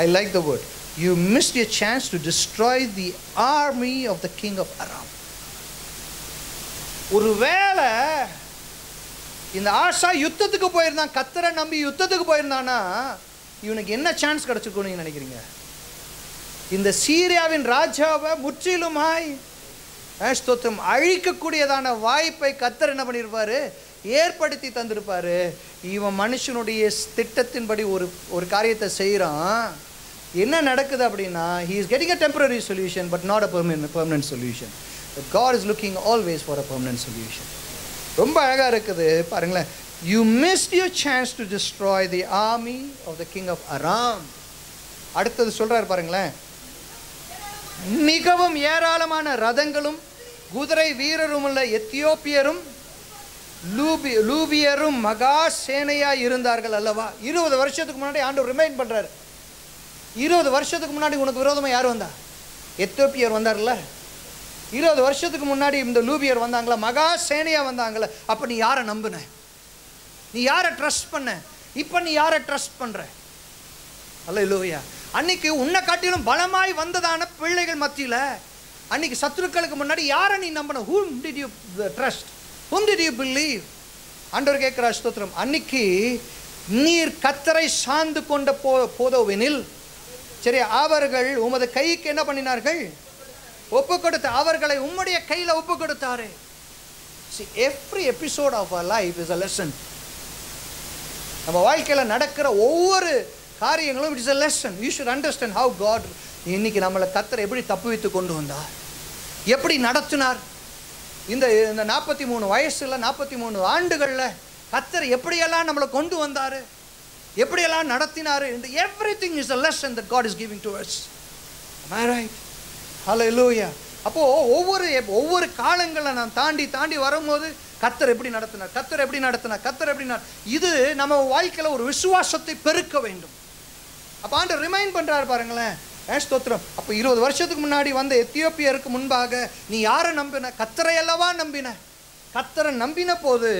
I like the word, you missed your chance to destroy the army of the king of Aram. ஒருவேளை இந்த ஆசா யுத்தத்துக்கு போயிருந்தான், கர்த்தரை நம்பி யுத்தத்துக்கு போயிருந்தானா இவனுக்கு என்ன chance கிடைச்சிருக்கும் நீங்க நினைக்கிறீங்க? இந்த சீரியாவின் ராஜாவை முற்றிலுமாய் ஸ்தோத்திரம் அழிக்கக்கூடியதான வாய்ப்பை கர்த்தர் என்ன பண்ணியிருப்பாரு, ஏற்படுத்தி தந்திருப்பாரு. இவன் மனுஷனுடைய திட்டத்தின்படி ஒரு காரியத்தை செய்கிறான். என்ன நடக்குது அப்படின்னா, he is getting a temporary solution but not a permanent solution. But God is looking always for a permanent solution. ரொம்ப அழகா இருக்குது பாருங்களேன். You missed your chance to destroy the army of the king of Aram. அடுத்தது சொல்றாரு பாருங்களேன். மிகவும் ஏராளமான ரதங்களும் குதிரை வீரரும் உள்ள எத்தியோப்பியரும் லூபியரும் மகா சேனையா இருந்தார்கள் அல்லவா. 20 வருஷத்துக்கு முன்னாடி ஆண்டவர் ரிமைண்ட் பண்றாரு. 20 வருஷத்துக்கு முன்னாடி உனக்கு விரோதமா யார் வந்தா? எத்தியோப்பியர் வந்தார்ல. 20 வருஷத்துக்கு முன்னாடி இந்த லூபியர் வந்தாங்களா, மகா சேனையா வந்தாங்களா. அப்ப நீ யாரை நம்புன? நீ யாரை ட்ரஸ்ட் பண்ண? இப்ப நீ யாரை ட்ரஸ்ட் பண்ற? அல்லேலூயா. அன்னைக்கு உன்னை காட்டிலும் பலமாய் வந்ததான பிள்ளைகள் மத்தியில அன்னைக்கு சத்துருக்களுக்கு முன்னாடி யாரை நீ நம்பணும்? whom did you trust? whom did you believe? ஆண்டவர் கேட்கிறார் ஸ்தோத்திரம். அன்னைக்கு நீர் கர்த்தரை சார்ந்து கொண்ட போதோவெனில் சரி, அவர்கள் உமது கைக்கு என்ன பண்ணினார்கள்? ஒப்பு கொடுத்து அவர்களை உம்முடைய கையில ஒப்பு கொடுத்தாரு. See, every episode of our life is a lesson. நம்ம வாழ்க்கையில நடக்கிற ஒவ்வொரு காரியங்களும் it is a lesson. You should understand how God இன்னைக்கு நம்மளை கர்த்தர் எப்படி தப்புவித்து கொண்டு வந்தார், எப்படி நடத்தினார். இந்த 43 வயசுல 43 ஆண்டுகள்ல கர்த்தர் எப்படியெல்லாம் நம்மளை கொண்டு வந்தாரு, எப்படியெல்லாம் நடத்தினாரு. everything is a lesson that God is giving to us. Am I right? Hallelujah. அப்போ ஒவ்வொரு காலங்களை நான் தாண்டி வரும்போது கர்த்தர் எப்படி நடத்தினார். இது நம்ம வாழ்க்கையில ஒரு விசுவாசத்தை பெருக்க வேண்டும். அப்ப ஆண்டவர் ரிமைண்ட் பண்றாரு பாருங்களேன். ஸ்தோத்திரம். அப்ப 20 வருஷத்துக்கு முன்னாடி வந்த எத்தியோப்பியருக்கு முன்பாக நீ யாரை நம்பின? கர்த்தரை அல்லவா நம்பின. கர்த்தரை நம்பின போது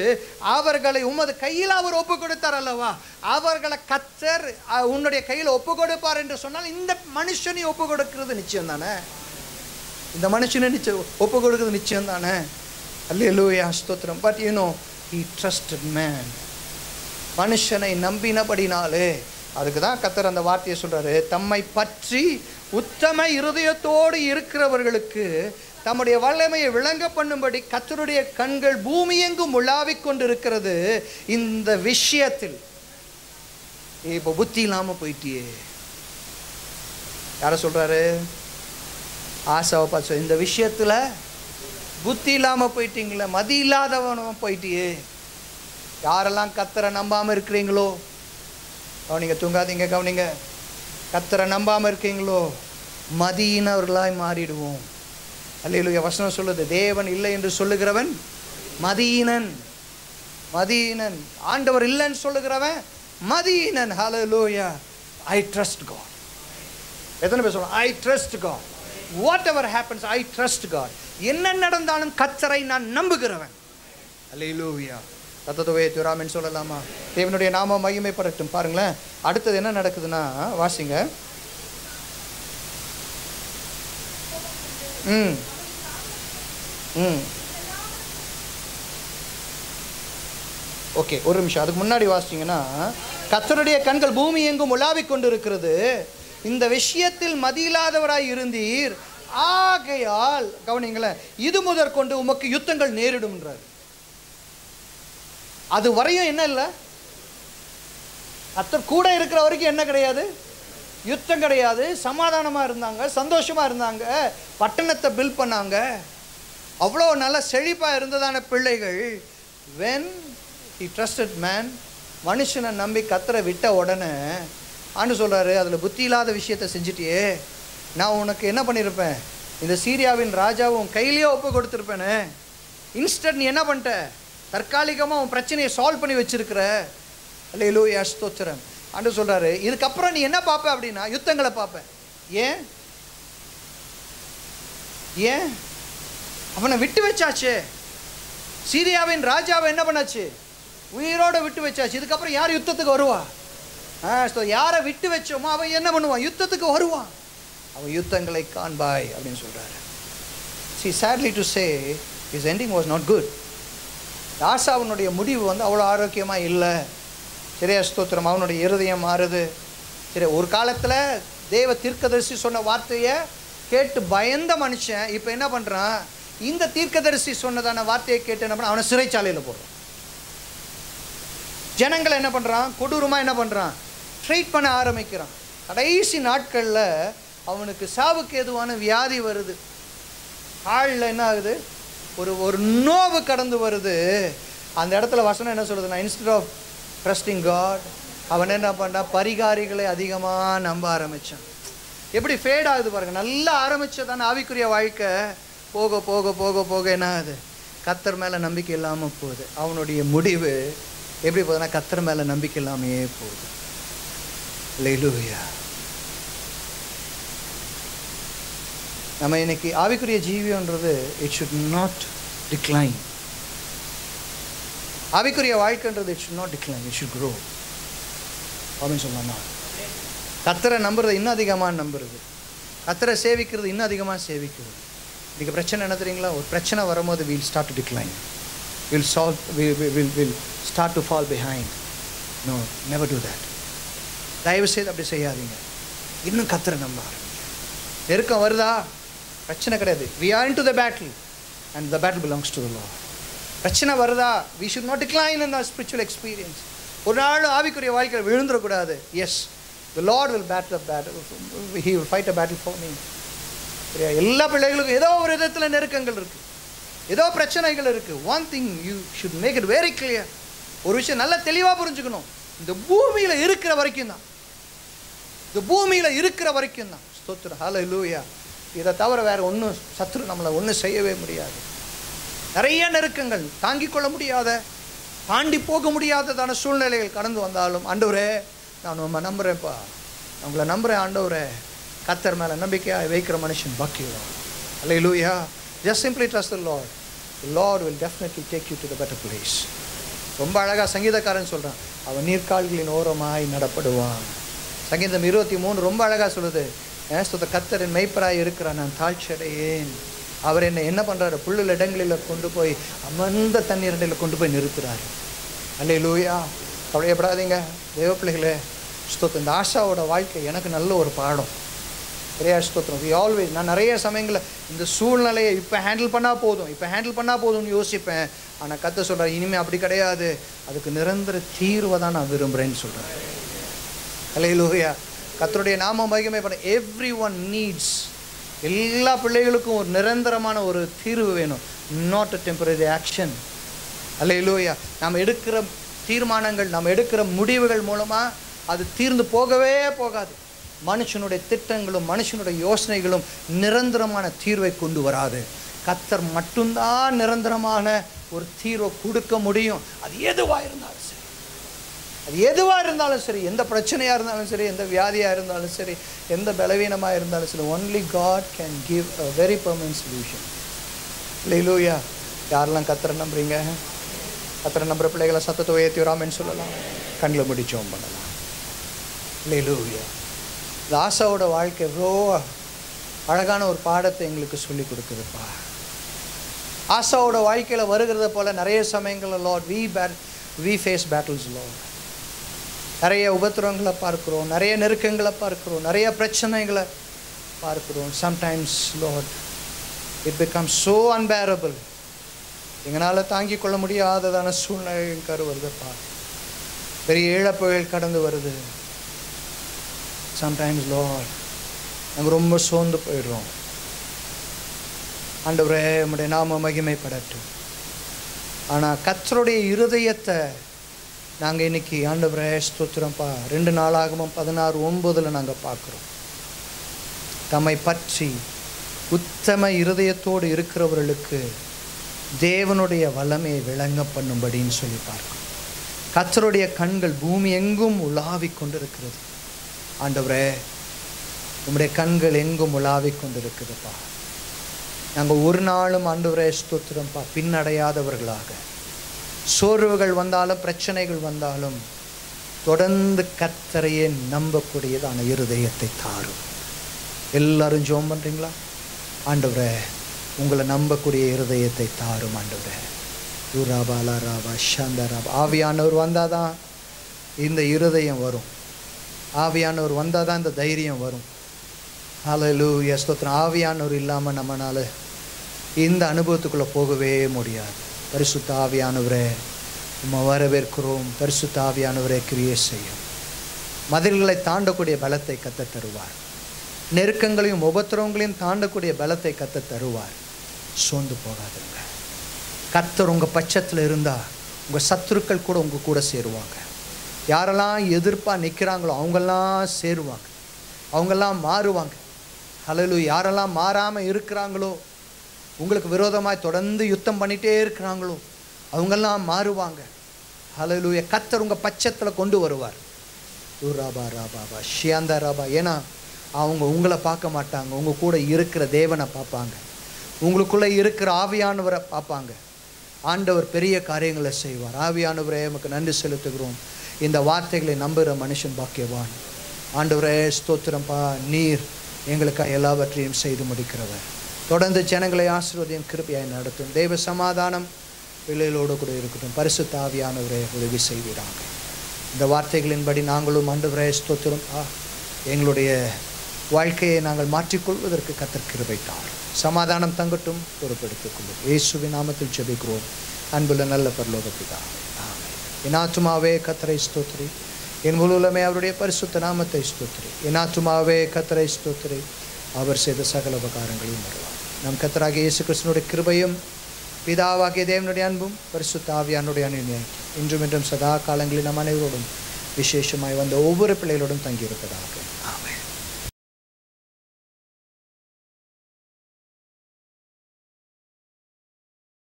அவர்களை உமது கையில் அவர் ஒப்பு கொடுத்தார் அல்லவா. அவர்களை கர்த்தர் உன்னுடைய கையில் ஒப்பு கொடுப்பார் என்று சொன்னால் இந்த மனுஷனை ஒப்பு கொடுக்கிறது நிச்சயம் தானே. இந்த மனுஷனை ஒப்பு கொடுக்கிறது நிச்சயம் தானே. அல்லேலூயா ஸ்தோத்திரம். But you know he trusted man. மனுஷனை நம்பினபடினாலே அதுக்கு தான் கர்த்தர் அந்த வார்த்தையை சொல்றாரு. தம்மை பற்றி உத்தம இருதயத்தோடு இருக்கிறவர்களுக்கு தம்முடைய வல்லமையை விளங்க பண்ணும்படி கர்த்தருடைய கண்கள் பூமி எங்கும் உலாவிக் கொண்டிருக்கிறது. இந்த விஷயத்தில் இப்போ புத்தி இல்லாம போயிட்டியே. யார சொல்றாரு? ஆசாவை பார்த்து, இந்த விஷயத்துல புத்தி இல்லாம போயிட்டீங்களே, மதி இல்லாதவனும் போயிட்டியே. யாரெல்லாம் கர்த்தரை நம்பாம இருக்கிறீங்களோ கவனிங்க, தூங்காதீங்க, கவனிங்க. கர்த்தரை நம்பாம இருக்கீங்களோ மதியினவர்களாய் மாறிடுவோம். அல்லேலூயா. வசனம் சொல்லுது, தேவன் இல்லை என்று சொல்லுகிறவன் மதியினன். ஆண்டவர் இல்லைன்னு சொல்லுகிறவன் மதியினன். ஹல்லேலூயா. I trust God. எத்தனை பேர் சொல்றோம்? I trust God. Whatever happens, I trust God. என்ன நடந்தாலும் கர்த்தரை நான் நம்புகிறவன். அல்லேலூயா. தத்ததுவே துராமன் சொல்லலாமா? தேவனுடைய நாம மகிமைப்படட்டும். பாருங்களேன், அடுத்தது என்ன நடக்குதுன்னா வாசிங்க. ஓகே, ஒரு நிமிஷம். அதுக்கு முன்னாடி வாசிங்கன்னா, கர்த்தருடைய கண்கள் பூமி எங்கும் உலாவிக் கொண்டு இருக்கிறது. இந்த விஷயத்தில் மதியில்லாதவராய் இருந்தீர், ஆகையால் கவனிங்களேன், இது முதற்கொண்டு உமக்கு யுத்தங்கள் நேரிடும்ன்றார். அது வரையும் என்ன இல்லை, கர்த்தர் கூட இருக்கிற வரைக்கும் என்ன கிடையாது, யுத்தம் கிடையாது. சமாதானமாக இருந்தாங்க, சந்தோஷமாக இருந்தாங்க, பட்டணத்தை பில்ட் பண்ணாங்க, அவ்வளோ நல்ல செழிப்பாக இருந்ததான பிள்ளைகள். when he trusted man, மனுஷனை நம்பி கர்த்தரை விட்ட உடனே ஆண்டு சொல்கிறாரு, அதில் புத்தி இல்லாத விஷயத்தை செஞ்சுட்டியே, நான் உனக்கு என்ன பண்ணியிருப்பேன், இந்த சீரியாவின் ராஜாவும் கையிலேயே ஒப்பு கொடுத்துருப்பேனே. இன்ஸ்டன்ட் நீ என்ன பண்ணிட்ட, தற்காலிகமாக உன் பிரச்சனையை சால்வ் பண்ணி வச்சிருக்கிற. அல்லேலூயா, ஸ்தோத்திரம். ஆண்டு சொல்கிறாரு, இதுக்கப்புறம் நீ என்ன பார்ப்ப அப்படின்னா யுத்தங்களை பார்ப்ப. ஏன் ஏன் அவனை விட்டு வச்சாச்சு, சீரியாவின் ராஜாவை என்ன பண்ணாச்சு, உயிரோட விட்டு வச்சாச்சு. இதுக்கப்புறம் யார் யுத்தத்துக்கு வருவா? யாரை விட்டு வச்சோமோ அவன் என்ன பண்ணுவான், யுத்தத்துக்கு வருவான். அவன் யுத்தங்களை காண்பாய் அப்படின்னு சொல்கிறாரு. See, sadly to say, his ending was not good. ஆசாவனுடைய முடிவு அவ்வளோ ஆரோக்கியமாக இல்லை. சரியா, ஸ்தோத்திரம். அவனுடைய இருதயம் மாறுது. சரி, ஒரு காலத்தில் தேவ தீர்க்கதரிசி சொன்ன வார்த்தையை கேட்டு பயந்த மனுஷன் இப்போ என்ன பண்ணுறான், இந்த தீர்க்கதரிசி சொன்னதான வார்த்தையை கேட்டு என்ன பண்ண, அவனை சிறைச்சாலையில் போடுறான். ஜனங்களை என்ன பண்ணுறான், கொடூரமாக என்ன பண்ணுறான், ட்ரீட் பண்ண ஆரம்பிக்கிறான். கடைசி நாட்களில் அவனுக்கு சாவுக்கு ஏதுவான வியாதி வருது. ஆளில் என்ன ஆகுது, ஒரு நோவு கடந்து வருது. அந்த இடத்துல வசனம் என்ன சொல்லுதுன்னா, இன்ஸ்டெட் ஆஃப் ட்ரஸ்டிங் காட், அவன் என்ன பண்ணான், பரிகாரிகளை அதிகமாக நம்ப ஆரம்பித்தான். எப்படி ஃபேட் ஆகுது பாருங்க. நல்லா ஆரம்பித்ததான ஆவிக்குரிய வாழ்க்கை போக போக போக போக என்ன ஆகுது, கர்த்தர் மேலே நம்பிக்கை இல்லாமல் போகுது. அவனுடைய முடிவு எப்படி போகுதுன்னா, கர்த்தர் மேலே நம்பிக்கை இல்லாமையே போகுது. அல்லேலூயா. நம்ம இன்னைக்கு ஆவிக்குரிய ஜீவியன்றது இட் ஷுட் நாட் டிக்ளைன். ஆவிக்குரிய வாழ்க்கைன்றது it should not decline, it should grow அப்படின்னு சொல்லலாமா. கர்த்தரை நம்புறது இன்னும் அதிகமாக நம்புறது, கர்த்தரை சேவிக்கிறது இன்னும் அதிகமாக சேவிக்கிறது. இன்றைக்கி பிரச்சனை என்ன தெரியுங்களா, ஒரு பிரச்சனை வரும்போது will start to decline, will start to fall behind. No, never do that. தயவு செய்து அப்படி செய்யாதீங்க. இன்னும் கர்த்தரை நம்ப ஆரம்பிங்க. நெருக்கம் வருதா, பிரச்சனை கிடையாது, we are into the battle and the battle belongs to the Lord. பிரச்சனை வருதா, we should not decline in our spiritual experience. ஒரு நாள் ஆவிக்குரிய வாழ்க்கையில் விழுந்துடக்கூடாது. yes, the Lord will battle a battle, he will fight a battle for me. எல்லா பிள்ளைகளுக்கும் ஏதோ ஒரு விதத்தில் நெருக்கங்கள் இருக்குது, ஏதோ பிரச்சனைகள் இருக்குது. one thing you should make it very clear, ஒரு விஷயம் நல்லா தெளிவாக புரிஞ்சுக்கணும், இந்த பூமியில் இருக்கிற வரைக்கும் தான், இந்த பூமியில் இருக்கிற வரைக்கும் தான். ஸ்தோத்திரம், ஹல்லேலூயா. இதை தவிர வேறு ஒன்றும் சத்துரு நம்மளை ஒன்றும் செய்யவே முடியாது. நிறைய நெருக்கங்கள், தாங்கிக் கொள்ள முடியாத, தாண்டி போக முடியாததான சூழ்நிலைகள் கடந்து வந்தாலும், ஆண்டவரே நான் உங்களை நம்புகிறேன்ப்பா, உங்களை நம்புகிறேன் ஆண்டவரே, கர்த்தர் மேலே நம்பிக்கையாக வைக்கிற மனுஷன் பாக்கியம். அல்லேலூயா. just simply trust the Lord. The Lord will definitely take you to the better place. ரொம்ப அழகாக சங்கீதக்காரன் சொல்கிறான், அவன் நீர்க்கால்களின் ஓரமாய் நடப்படுவான். சங்கீதம் 23 ரொம்ப அழகாக சொல்லுது, கர்த்தரின் மெய்ப்பராய் இருக்கிறான், நான் தாழ்ச்சி அடையேன். அவர் என்ன பண்ணுறாரு, புல்லுள்ள இடங்களில் கொண்டு போய் அமர்ந்த தண்ணீரில் கொண்டு போய் நிறுத்துறாரு. அல்லேலூயா. கவலையப்படாதீங்க தேவ பிள்ளைகளே. ஸ்தோத்திரம். இந்த ஆஷாவோட வாழ்க்கை எனக்கு நல்ல ஒரு பாடம். நிறையா ஸ்தோத்திரம். ஆல்வேஸ் நான் நிறைய சமயங்களில் இந்த சூழ்நிலையை இப்போ ஹேண்டில் பண்ணால் போதும்னு யோசிப்பேன். ஆனால் கர்த்தர் சொல்கிறார், இனிமேல் அப்படி கிடையாது, அதுக்கு நிரந்தர தீர்வை தான் நான் விரும்புகிறேன்னு சொல்கிறேன். அல்லேலூயா. கர்த்தருடைய நாமம் மகிமை பண்ண. எவ்ரி ஒன் நீட்ஸ், எல்லா பிள்ளைகளுக்கும் ஒரு நிரந்தரமான ஒரு தீர்வு வேணும், நாட் அ டெம்பரரி ஆக்ஷன். அல்லேலூயா. நாம் எடுக்கிற தீர்மானங்கள், நாம் எடுக்கிற முடிவுகள் மூலமாக அது தீர்ந்து போகவே போகாது. மனுஷனுடைய திட்டங்களும் மனுஷனுடைய யோசனைகளும் நிரந்தரமான தீர்வை கொண்டு வராது. கர்த்தர் மட்டும்தான் நிரந்தரமான ஒரு தீர்வை கொடுக்க முடியும். அது எதுவாக இருந்தாலும் சரி, எந்த பிரச்சனையாக இருந்தாலும் சரி, எந்த வியாதியாக இருந்தாலும் சரி, எந்த பலவீனமாக இருந்தாலும் சரி, only God can give a very permanent solution. அல்லேலூயா. யாரெல்லாம் கர்த்தரை நம்புறீங்க, கர்த்தரை நம்புற பிள்ளைகளை சத்தத்தை உயர்த்தி வராமன்னு சொல்லலாம், கண்ணில் மூடி ஜெபம் பண்ணலாம். அல்லேலூயா. இந்த ஆசாவோட வாழ்க்கை எவ்வளோ அழகான ஒரு பாடத்தை எங்களுக்கு சொல்லி கொடுக்குதுப்பா. ஆசாவோட வாழ்க்கையில் வருகிறத போல் நிறைய சமயங்களில் Lord we face battles Lord. நிறைய உபத்திரவங்களை பார்க்கிறோம், நிறைய நெருக்கங்களை பார்க்கிறோம், நிறைய பிரச்சனைகளை பார்க்கிறோம். Sometimes Lord it becomes so unbearable. எங்களால் தாங்கிக் கொள்ள முடியாததான சூழ்நிலை வருதுப்பா. பெரிய இழப்புகள் கடந்து வருது. சம்டைம்ஸ் லார்ட் நாங்கள் ரொம்ப சோர்ந்து போயிடுறோம். ஆண்டவரே உம்முடைய நாம மகிமைப்படட்டும். ஆனால் கர்த்தருடைய இருதயத்தை நாங்கள் இன்னைக்கு ஆண்டவரே ஸ்தோத்திரம்ப்பா 2 நாளாகமம் 16:9 நாங்கள் பார்க்குறோம். தம்மை பற்றி உத்தம இருதயத்தோடு இருக்கிறவர்களுக்கு தேவனுடைய வல்லமையை விளங்க பண்ணும்படின்னு சொல்லி பார்க்கிறோம். கர்த்தருடைய கண்கள் பூமி எங்கும் உலாவிக் கொண்டிருக்கிறது. ஆண்டவரே உம்முடைய கண்கள் எங்கும் உலாவிக் கொண்டிருக்குதுப்பா. நாங்கள் ஒரு நாளும் ஆண்டவரே ஸ்தோத்திரம்ப்பா பின்னடையாதவர்களாக, சோர்வுகள் வந்தாலும் பிரச்சனைகள் வந்தாலும் தொடர்ந்து கர்த்தரையே நம்பக்கூடியதான இருதயத்தை தாரும். எல்லாரும் ஜெபம் பண்ணுறீங்களா? ஆண்டவரே உங்களை நம்பக்கூடிய இருதயத்தை தாரும் ஆண்டவரே. யூராபாலா ராபா ஷாந்தராபா. ஆவியானவர் வந்தால் தான் இந்த இருதயம் வரும். ஆவியானவர் வந்தால் தான் இந்த தைரியம் வரும். ஹல்லேலூயா ஸ்தோத்திரம். ஆவியானவர் இல்லாமல் நம்மளால் இந்த அனுபவத்துக்குள்ளே போகவே முடியாது. பரிசுத்த ஆவியானவரே நம்ம வரவேற்கிறோம். பரிசுத்த ஆவியானவரே கிரியை செய்யும். மதில்களை தாண்டக்கூடிய பலத்தை கத்த தருவார். நெருக்கங்களையும் உபத்திரவங்களையும் தாண்டக்கூடிய பலத்தை கத்த தருவார். சோர்ந்து போகாதுங்க. கர்த்தர் உங்கள் பட்சத்தில் இருந்தால் உங்கள் சத்துருக்கள் கூட உங்கள் கூட சேருவாங்க. யாரெல்லாம் எதிர்ப்பாக நிற்கிறாங்களோ அவங்கெல்லாம் சேருவாங்க, அவங்கெல்லாம் மாறுவாங்க. ஹல்லேலூயா. யாரெல்லாம் மாறாமல் இருக்கிறாங்களோ, உங்களுக்கு விரோதமாய் தொடர்ந்து யுத்தம் பண்ணிகிட்டே இருக்கிறாங்களோ அவங்கெல்லாம் மாறுவாங்க. ஹல்லேலூயா. கர்த்தர் உங்கள் பட்சத்தில் கொண்டு வருவார். யூராபா ராபாபா ஷியாந்தா ராபா. ஏன்னா அவங்க உங்களை பார்க்க மாட்டாங்க, உங்கள் கூட இருக்கிற தேவனை பார்ப்பாங்க, உங்களுக்குள்ளே இருக்கிற ஆவியானவரை பார்ப்பாங்க. ஆண்டவர் பெரிய காரியங்களை செய்வார். ஆவியானவரே நமக்கு நன்றி செலுத்துகிறோம். இந்த வார்த்தைகளை நம்புகிற மனுஷன் பாக்கியவான். ஆண்டவரே ஸ்தோத்திரம்பா. நீர் எங்களுக்காக எல்லாவற்றையும் செய்து முடிக்கிறவர். தொடர்ந்து ஜனங்களை ஆசீர்வதியும் கிருபையாய் நடத்தும். தெய்வ சமாதானம் பிள்ளைகளோடு கூட இருக்கட்டும். பரிசுத்த ஆவியானவரே உதவி செய்வீராங்க. இந்த வார்த்தைகளின்படி நாங்களும் ஆண்டவரே ஸ்தோத்திரம்பா எங்களுடைய வாழ்க்கையை நாங்கள் மாற்றிக்கொள்வதற்கு கர்த்தர் கிருபை தாரும். சமாதானம் தங்கட்டும். பொறுப்பெடுத்துக் கொள்ளும். இயேசுவின் நாமத்தில் ஜெபிக்கிறோம் அன்புள்ள நல்ல பரலோக பிதாவே. ஆமென். என் ஆத்துமாவே கர்த்தரை ஸ்தோத்திரி, என் முழுவதுமே அவருடைய பரிசுத்த நாமத்தை ஸ்தோத்திரி. என் ஆத்துமாவே கர்த்தரை ஸ்தோத்திரி, அவர் செய்த சகல உபகாரங்களையும் வருவார். நம் கர்த்தராகிய இயேசு கிறிஸ்துவினுடைய கிருபையும் பிதாவாகிய தேவனுடைய அன்பும் பரிசுத்த ஆவியானுடைய அனுநியாயம் இன்றும் என்றும் சதா காலங்களில் நம் அனைவரோடும் விசேஷமாய் வந்த ஒவ்வொரு பிள்ளைகளோடும் தங்கியிருப்பதாக.